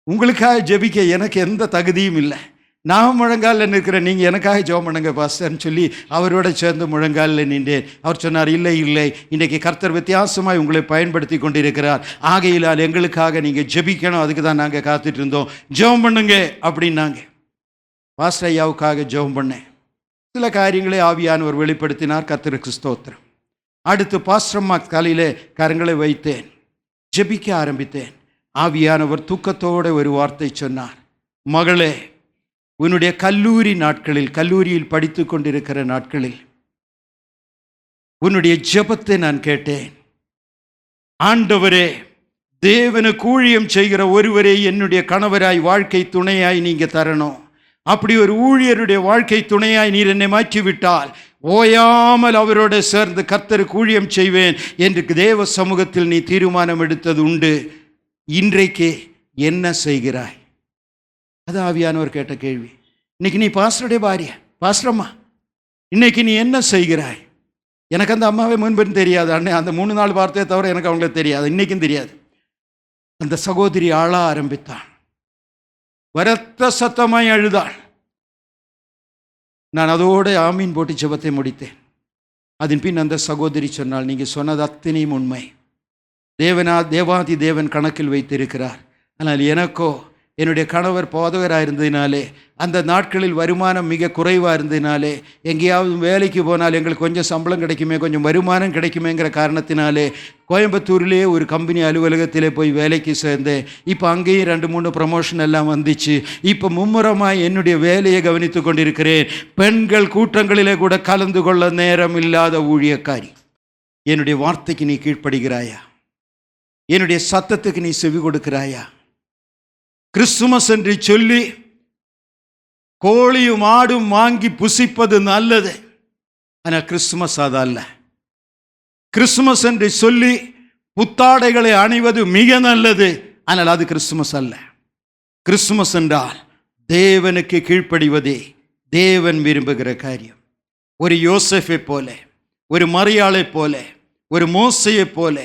Speaker 1: உங்களுக்காக ஜெபிக்க எனக்கு எந்த தகுதியும் இல்லை. நான் முழங்காலில் நிற்கிறேன், நீங்கள் எனக்காக ஜெபம் பண்ணுங்க பாஸ்டர்னு சொல்லி அவரோட சேர்ந்து முழங்காலில் நின்றேன். அவர் சொன்னார், இல்லை இன்றைக்கி கர்த்தர் வித்தியாசமாய் உங்களை பயன்படுத்தி கொண்டிருக்கிறார். ஆகையினால் எங்களுக்காக நீங்கள் ஜெபிக்கணும், அதுக்கு தான் நாங்கள் காத்துட்டு இருந்தோம், ஜெபம் பண்ணுங்க அப்படின்னாங்க. பாஸ்டர் ஐயாவுக்காக ஜெபம் பண்ணேன். சில காரியங்களை ஆவியானவர் வெளிப்படுத்தினார். கர்த்தருக்கு ஸ்தோத்திரம். அடுத்து பாஸ்டர் அம்மா காலையில் கரங்களை வைத்தேன். ஜெபிக்க ஆரம்பித்தேன். ஆவியானவர் தூக்கத்தோட ஒரு வார்த்தை சொன்னார். மகளே, உன்னுடைய கல்லூரியில் படித்து கொண்டிருக்கிற நாட்களில் உன்னுடைய ஜெபத்தை நான் கேட்டேன். ஆண்டவரே, தேவனுக்கு ஊழியம் செய்கிற ஒருவரை என்னுடைய கணவராய் வாழ்க்கை துணையாய் நீங்க தரணும். அப்படி ஒரு ஊழியருடைய வாழ்க்கை துணையாய் நீர் என்னை மாற்றிவிட்டால் ஓயாமல் அவரோடு சேர்ந்து கர்த்தருக்கு ஊழியம் செய்வேன் என்று தேவ சமூகத்தில் நீ தீர்மானம் எடுத்தது உண்டு. இன்றைக்கு என்ன செய்கிறாய்? அது ஆவியானவர் கேட்ட கேள்வி. இன்னைக்கு நீ பாஸ்டருடைய பாரிய, பாஸ்டரம்மா, இன்னைக்கு நீ என்ன செய்கிறாய்? எனக்கு அந்த அம்மாவை முன்பு தெரியாது. அந்த 3 நாள் வார்த்தையை தவிர எனக்கு அவங்கள தெரியாது, இன்னைக்கும் தெரியாது. அந்த சகோதரி ஆள ஆரம்பித்தான். வரத்த சத்தமாய் அழுதாள். நான் அதோடு ஆமீன் போட்டு ஜெபத்தை முடித்தேன். அதன் பின் அந்த சகோதரி சொன்னால், நீங்கள் சொன்னது அத்தனையும் உண்மை. தேவாதி தேவன் கணக்கில் வைத்திருக்கிறார். ஆனால் எனக்கோ என்னுடைய கணவர் போதகராக இருந்ததினாலே, அந்த நாட்களில் வருமானம் மிக குறைவாக இருந்ததினாலே, எங்கேயாவது வேலைக்கு போனால் எங்களுக்கு கொஞ்சம் சம்பளம் கிடைக்குமே, கொஞ்சம் வருமானம் கிடைக்குமேங்கிற காரணத்தினாலே கோயம்புத்தூரிலே ஒரு கம்பெனி அலுவலகத்திலே போய் வேலைக்கு சேர்ந்தேன். இப்போ அங்கேயும் 2-3 ப்ரமோஷன் எல்லாம் வந்துச்சு. இப்போ மும்முரமாக என்னுடைய வேலையை கவனித்து கொண்டிருக்கிறேன். பெண்கள் கூட்டங்களிலே கூட கலந்து கொள்ள நேரம் இல்லாத ஊழியக்காரி. என்னுடைய வார்த்தைக்கு நீ கீழ்ப்படுகிறாயா? என்னுடைய சத்தத்துக்கு நீ செவி கொடுக்கிறாயா? கிறிஸ்துமஸ் என்று சொல்லி கோழியும் ஆடும் வாங்கி புசிப்பது நல்லது, ஆனால் கிறிஸ்துமஸ் அதல்ல. கிறிஸ்துமஸ் என்று சொல்லி புத்தாடைகளை அணிவது மிக நல்லது, ஆனால் அது கிறிஸ்துமஸ் அல்ல. கிறிஸ்துமஸ் என்றால் தேவனுக்கு கீழ்ப்படிவதே தேவன் விரும்புகிற காரியம். ஒரு யோசேஃபை போல, ஒரு மரியாளை போல, ஒரு மோசையை போல,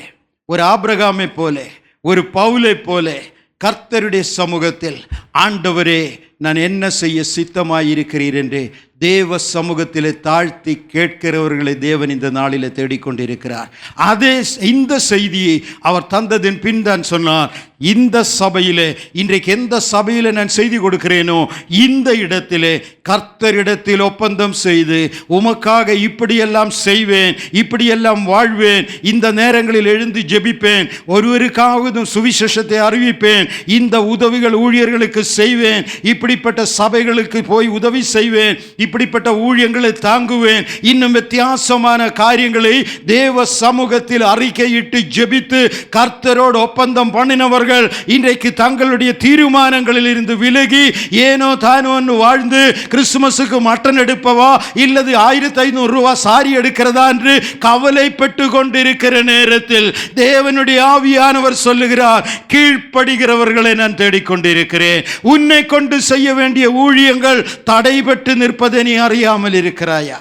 Speaker 1: ஒரு ஆபிரகாமை போல, ஒரு பவுலை போல கர்த்தருடைய சமூகத்தில், ஆண்டவரே நான் என்ன செய்ய சித்தமாயிருக்கிறீர் என்று தேவ சமூகத்திலே தாழ்த்தி கேட்கிறவர்களை தேவன் இந்த நாளில் தேடிக்கொண்டிருக்கிறார். அதே இந்த செய்தியை அவர் தந்ததின் பின் தான் சொன்னார், இந்த சபையிலே, இன்றைக்கு எந்த சபையில் நான் செய்தி கொடுக்கிறேனோ இந்த இடத்திலே கர்த்தரிடத்தில் ஒப்பந்தம் செய்து, உமக்காக இப்படியெல்லாம் செய்வேன், இப்படியெல்லாம் வாழ்வேன், இந்த நேரங்களில் எழுந்து ஜெபிப்பேன், ஒருவருக்காவது சுவிசேஷத்தை அறிவிப்பேன், இந்த உதவிகள் ஊழியர்களுக்கு செய்வேன், இப்படிப்பட்ட சபைகளுக்கு போய் உதவி செய்வேன், இப்படிப்பட்ட ஊழியங்களை தாங்குவேன், இன்னும் வித்தியாசமான காரியங்களை தேவ சமூகத்தில் அறிக்கையிட்டு ஜெபித்து கர்த்தரோடு ஒப்பந்தம் பண்ணினவர்கள் இன்றைக்கு தங்களுடைய தீர்மானங்களில் இருந்து விலகி ஏனோ தானோ வாழ்ந்து கிறிஸ்துமஸுக்கு மட்டன் எடுப்பவா இல்லது 1500 ரூபாய் சாரி எடுக்கிறதா என்று கவலைப்பட்டு கொண்டிருக்கிற நேரத்தில் தேவனுடைய ஆவியானவர் சொல்லுகிறார், கீழ்ப்படுகிறவர்களை நான் தேடிக்கொண்டிருக்கிறேன். உன்னை கொண்டு செய்ய வேண்டிய ஊழியங்கள் தடைபட்டு நிற்பதை நீ அறியாமல் இருக்கிறாயா?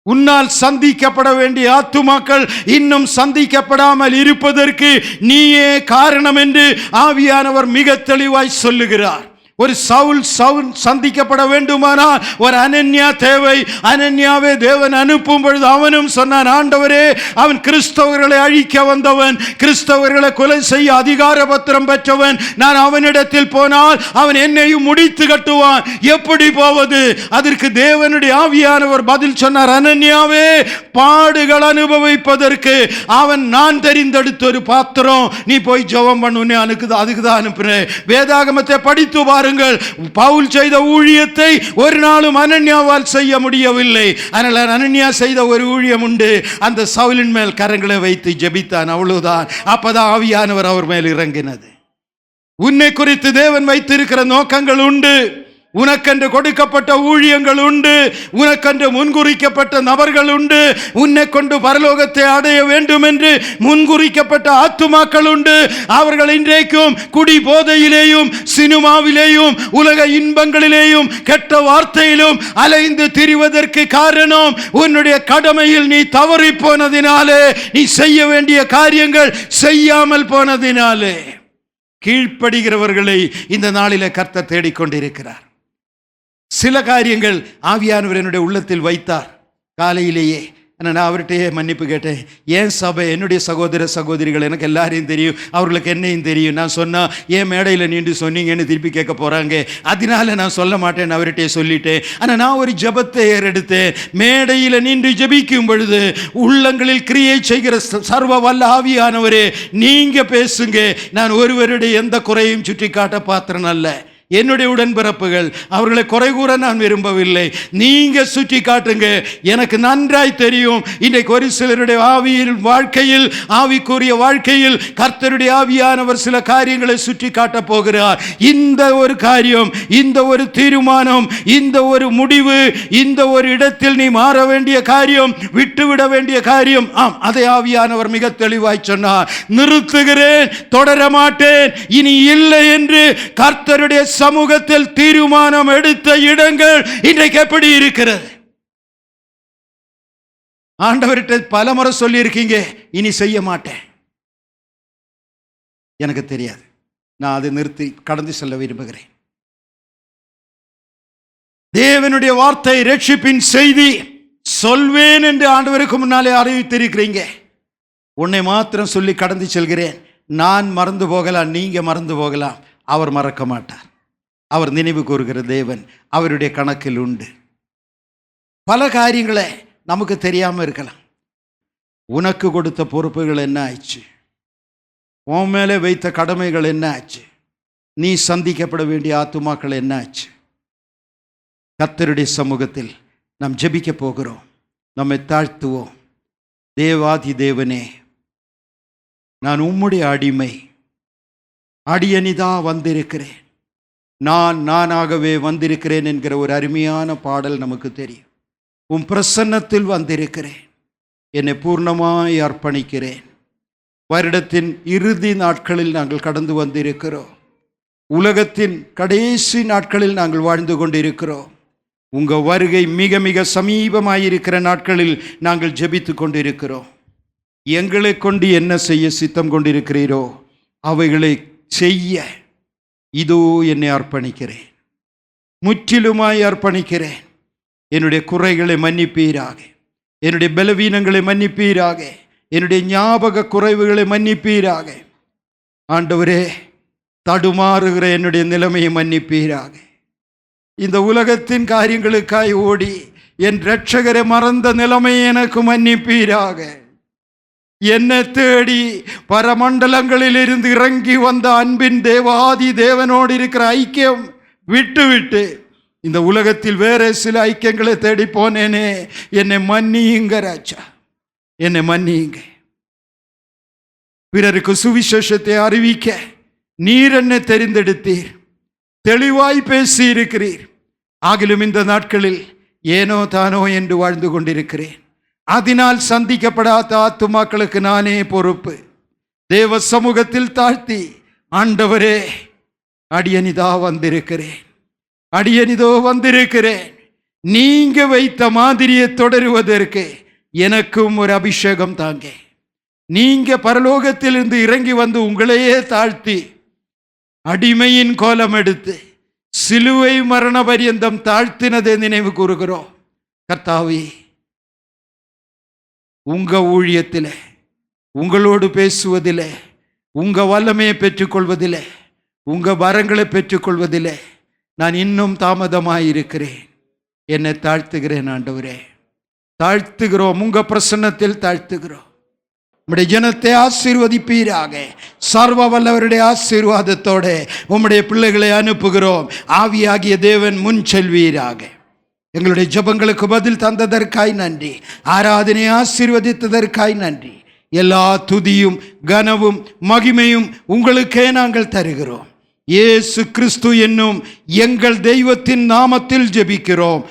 Speaker 1: உன்னால் சந்திக்கப்பட வேண்டிய ஆத்துமாக்கள் இன்னும் சந்திக்கப்படாமல் இருப்பதற்கு நீயே காரணம் என்று ஆவியானவர் மிக தெளிவாய் சொல்லுகிறார். ஒரு சவுல் சந்திக்கப்பட வேண்டுமானால் ஒரு அனன்யா தேவை. அனன்யாவை தேவன் அனுப்பும் பொழுது அவனும் சொன்னான், ஆண்டவரே, அவன் கிறிஸ்தவர்களை அழிக்க வந்தவன், கிறிஸ்தவர்களை கொலை செய்ய அதிகார பத்திரம் பெற்றவன், நான் அவனிடத்தில் போனால் அவன் என்னையும் முடித்து கட்டுவான், எப்படி போவது? அதற்கு தேவனுடைய ஆவியானவர் பதில் சொன்னார், அனன்யாவே, பாடுகள் அனுபவிப்பதற்கு அவன் நான் தெரிந்தெடுத்த ஒரு பாத்திரம், நீ போய் ஜெபம் பண்ணு, அதுக்கு தான் அனுப்புறேன். வேதாகமத்தை படித்து பாரு. பவுல் செய்த ஊழியத்தை ஒரு நாளும் அனன்யாவால் செய்ய முடியவில்லை. ஆனால் அனன்யா செய்த ஒரு ஊழியம் உண்டு, அந்த சவுலின் மேல் கரங்களை வைத்து ஜெபித்தான், அவ்வளவுதான். அப்பதான் ஆவியானவர் அவர் மேல் இறங்கினது. உன்னை குறித்து தேவன் வைத்திருக்கிற நோக்கங்கள் உண்டு, உனக்கென்று கொடுக்கப்பட்ட ஊழியங்கள் உண்டு, உனக்கென்று முன்குறிக்கப்பட்ட நபர்கள் உண்டு, உன்னை கொண்டு பரலோகத்தை அடைய வேண்டும் என்று முன்குறிக்கப்பட்ட ஆத்துமாக்கள் உண்டு. அவர்கள் இன்றைக்கும் குடி போதையிலேயும் சினிமாவிலேயும் உலக இன்பங்களிலேயும் கெட்ட வார்த்தையிலும் அலைந்து திரிவதற்கு காரணம் உன்னுடைய கடமையில் நீ தவறி போனதினாலே, நீ செய்ய வேண்டிய காரியங்கள் செய்யாமல் போனதினாலே. கீழ்ப்படுகிறவர்களை இந்த நாளிலே கர்த்தர் தேடிக்கொண்டிருக்கிறார். சில காரியங்கள் ஆவியானவர் என்னுடைய உள்ளத்தில் வைத்தார். காலையிலேயே ஆனால் நான் அவர்கிட்டயே மன்னிப்பு கேட்டேன். என் சபை, என்னுடைய சகோதர சகோதரிகள், எனக்கு எல்லாரையும் தெரியும், அவர்களுக்கு என்னையும் தெரியும். நான் சொன்னால் ஏன் மேடையில் நின்று சொன்னீங்கன்னு திருப்பி கேட்க போகிறாங்க, அதனால நான் சொல்ல மாட்டேன் அவர்கிட்டயே சொல்லிட்டேன். ஆனால் நான் ஒரு ஜெபத்தை ஏறெடுத்தேன். மேடையில் நின்று ஜெபிக்கும் பொழுது உள்ளங்களில் கிரியை செய்கிற சர்வ வல்ல ஆவியானவரே நீங்கள் பேசுங்க. நான் ஒருவருடைய எந்த குறையும் சுட்டி காட்ட பாத்திரன் அல்ல. என்னுடைய உடன்பிறப்புகள், அவர்களை குறை கூற நான் விரும்பவில்லை. நீங்க சுற்றி காட்டுங்க. எனக்கு நன்றாய் தெரியும் இன்றைக்கு ஒரு சிலருடைய ஆவியில் வாழ்க்கையில், ஆவிக்குரிய வாழ்க்கையில் கர்த்தருடைய ஆவியானவர் சில காரியங்களை சுற்றி காட்டப் போகிறார். இந்த ஒரு காரியம், இந்த ஒரு தீர்மானம், இந்த ஒரு முடிவு, இந்த ஒரு இடத்தில் நீ மாற வேண்டிய காரியம், விட்டுவிட வேண்டிய காரியம், அதை ஆவியானவர் மிக தெளிவாய் சொன்னார். நிறுத்துகிறேன், தொடர மாட்டேன், இனி இல்லை என்று கர்த்தருடைய சமூகத்தில் தீர்மானம் எடுத்த இடங்கள் இன்றைக்கு எப்படி இருக்கிறது? ஆண்டவர்கிட்ட பல முறை சொல்லி இருக்கீங்க, இனி செய்ய மாட்டேன். எனக்கு தெரியாது, நான் அதை நிறுத்தி கடந்து செல்ல விரும்புகிறேன். தேவனுடைய வார்த்தை, ரட்சிப்பின் செய்தி சொல்வேன் என்று ஆண்டவருக்கு முன்னாலே அறிவித்திருக்கிறீங்க. உன்னை மாத்திரம் சொல்லி கடந்து செல்கிறேன். நான் மறந்து போகலாம், நீங்க மறந்து போகலாம், அவர் மறக்க மாட்டார். அவர் நினைவு கூறுகிற தேவன், அவருடைய கணக்கில் உண்டு. பல காரியங்களை நமக்கு தெரியாமல் இருக்கலாம். உனக்கு கொடுத்த பொறுப்புகள் என்ன ஆச்சு? உன் மேலே வைத்த கடமைகள் என்ன ஆச்சு? நீ சந்திக்கப்பட வேண்டிய ஆத்துமாக்கள் என்ன ஆச்சு? கர்த்தருடைய சமூகத்தில் நாம் ஜெபிக்க போகிறோம். நம்மை தாழ்த்துவோம். தேவாதி தேவனே, நான் உம்முடைய அடிமை, அடியனிதா வந்திருக்கிறேன், நானாகவே வந்திருக்கிறேன் என்கிற ஒரு அருமையான பாடல் நமக்கு தெரியும். உம் பிரசன்னத்தில் வந்திருக்கிறேன், என்னை பூர்ணமாய் அர்ப்பணிக்கிறேன். வருடத்தின் இறுதி நாட்களில் நாங்கள் கடந்து வந்திருக்கிறோம். உலகத்தின் கடைசி நாட்களில் நாங்கள் வாழ்ந்து கொண்டிருக்கிறோம். உங்கள் வருகை மிக மிக சமீபமாயிருக்கிற நாட்களில் நாங்கள் ஜெபித்து கொண்டிருக்கிறோம். எங்களை கொண்டு என்ன செய்ய சித்தம் கொண்டிருக்கிறீரோ அவைகளை செய்ய இதோ என்னை அர்ப்பணிக்கிறேன், முற்றிலுமாய் அர்ப்பணிக்கிறேன். என்னுடைய குறைகளை மன்னிப்பீராக, என்னுடைய பலவீனங்களை மன்னிப்பீராக, என்னுடைய ஞாபக குறைவுகளை மன்னிப்பீராக. ஆண்டவரே, தடுமாறுகிற என்னுடைய நிலைமையை மன்னிப்பீராக. இந்த உலகத்தின் காரியங்களுக்காய் ஓடி என் இரட்சகரை மறந்த நிலைமையை எனக்கு மன்னிப்பீராக. என்னை தேடி பரமண்டலங்களில் இருந்து இறங்கி வந்த அன்பின் தேவாதி தேவனோடு இருக்கிற ஐக்கியம் விட்டு இந்த உலகத்தில் வேற சில ஐக்கியங்களை தேடி போனேனே, என்னை மன்னியுங்க ராஜா, என்னை மன்னியுங்க. பிறருக்கு சுவிசேஷத்தை அறிவிக்க நீர் என்னை தெரிந்தெடுத்தீர், தெளிவாய் பேசி இருக்கிறீர். ஆகிலும் இந்த நாட்களில் ஏனோ தானோ என்று வாழ்ந்து கொண்டிருக்கிறேன். அதனால் சந்திக்கப்படாத ஆத்துமாக்களுக்கு நானே பொறுப்பு. தேவ சமூகத்தில் தாழ்த்தி, ஆண்டவரே, அடியனிதா வந்திருக்கிறேன், அடியனிதோ வந்திருக்கிறேன். நீங்க வைத்த மாதிரியை தொடருவதற்கு எனக்கும் ஒரு அபிஷேகம் தாங்க. நீங்க பரலோகத்திலிருந்து இறங்கி வந்து உங்களையே தாழ்த்தி அடிமையின் கோலம் எடுத்து சிலுவை மரண பரியந்தம் தாழ்த்தினதை நினைவு கூறுகிறோம். கர்த்தாவே, உங்க ஊழியத்தில், உங்களோடு பேசுவதில், உங்க வல்லமையை பெற்றுக்கொள்வதில், உங்க வரங்களை பெற்றுக்கொள்வதில் நான் இன்னும் தாமதமாயிருக்கிறேன். என்னை தாழ்த்துகிறேன் ஆண்டவரே, தாழ்த்துகிறோம். உங்க பிரசன்னத்தில் தாழ்த்துகிறோம். உம்முடைய ஜனத்தை ஆசீர்வதிப்பீராக. சர்வ வல்லவருடைய ஆசீர்வாதத்தோட உம்முடைய பிள்ளைகளை அனுப்புகிறோம். ஆவியாகிய தேவன் முன் செல்வீராக. எங்களுடைய ஜெபங்களுக்கு பதில் தந்ததற்காய் நன்றி. ஆராதனை ஆசீர்வதித்ததற்காய் நன்றி. எல்லா துதியும் கனவும் மகிமையும் உங்களுக்கே நாங்கள் தருகிறோம். இயேசு கிறிஸ்து என்னும் எங்கள் தெய்வத்தின் நாமத்தில் ஜெபிக்கிறோம்,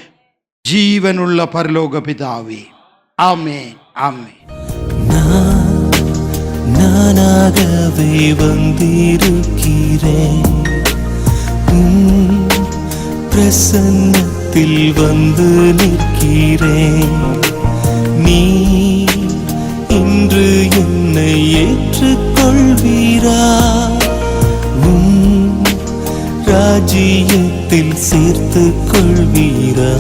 Speaker 1: ஜீவனுள்ள பரலோக பிதாவே. ஆமென், ஆமென்.
Speaker 3: நானாகவே வந்திருக்கிறேன், பிரசன்னத்தில் வந்து நிற்கிறேன். நீ இன்று என்னை ஏற்றுக்கொள்வீரா? ராஜ்யத்தில் சேர்த்து கொள்வீரா?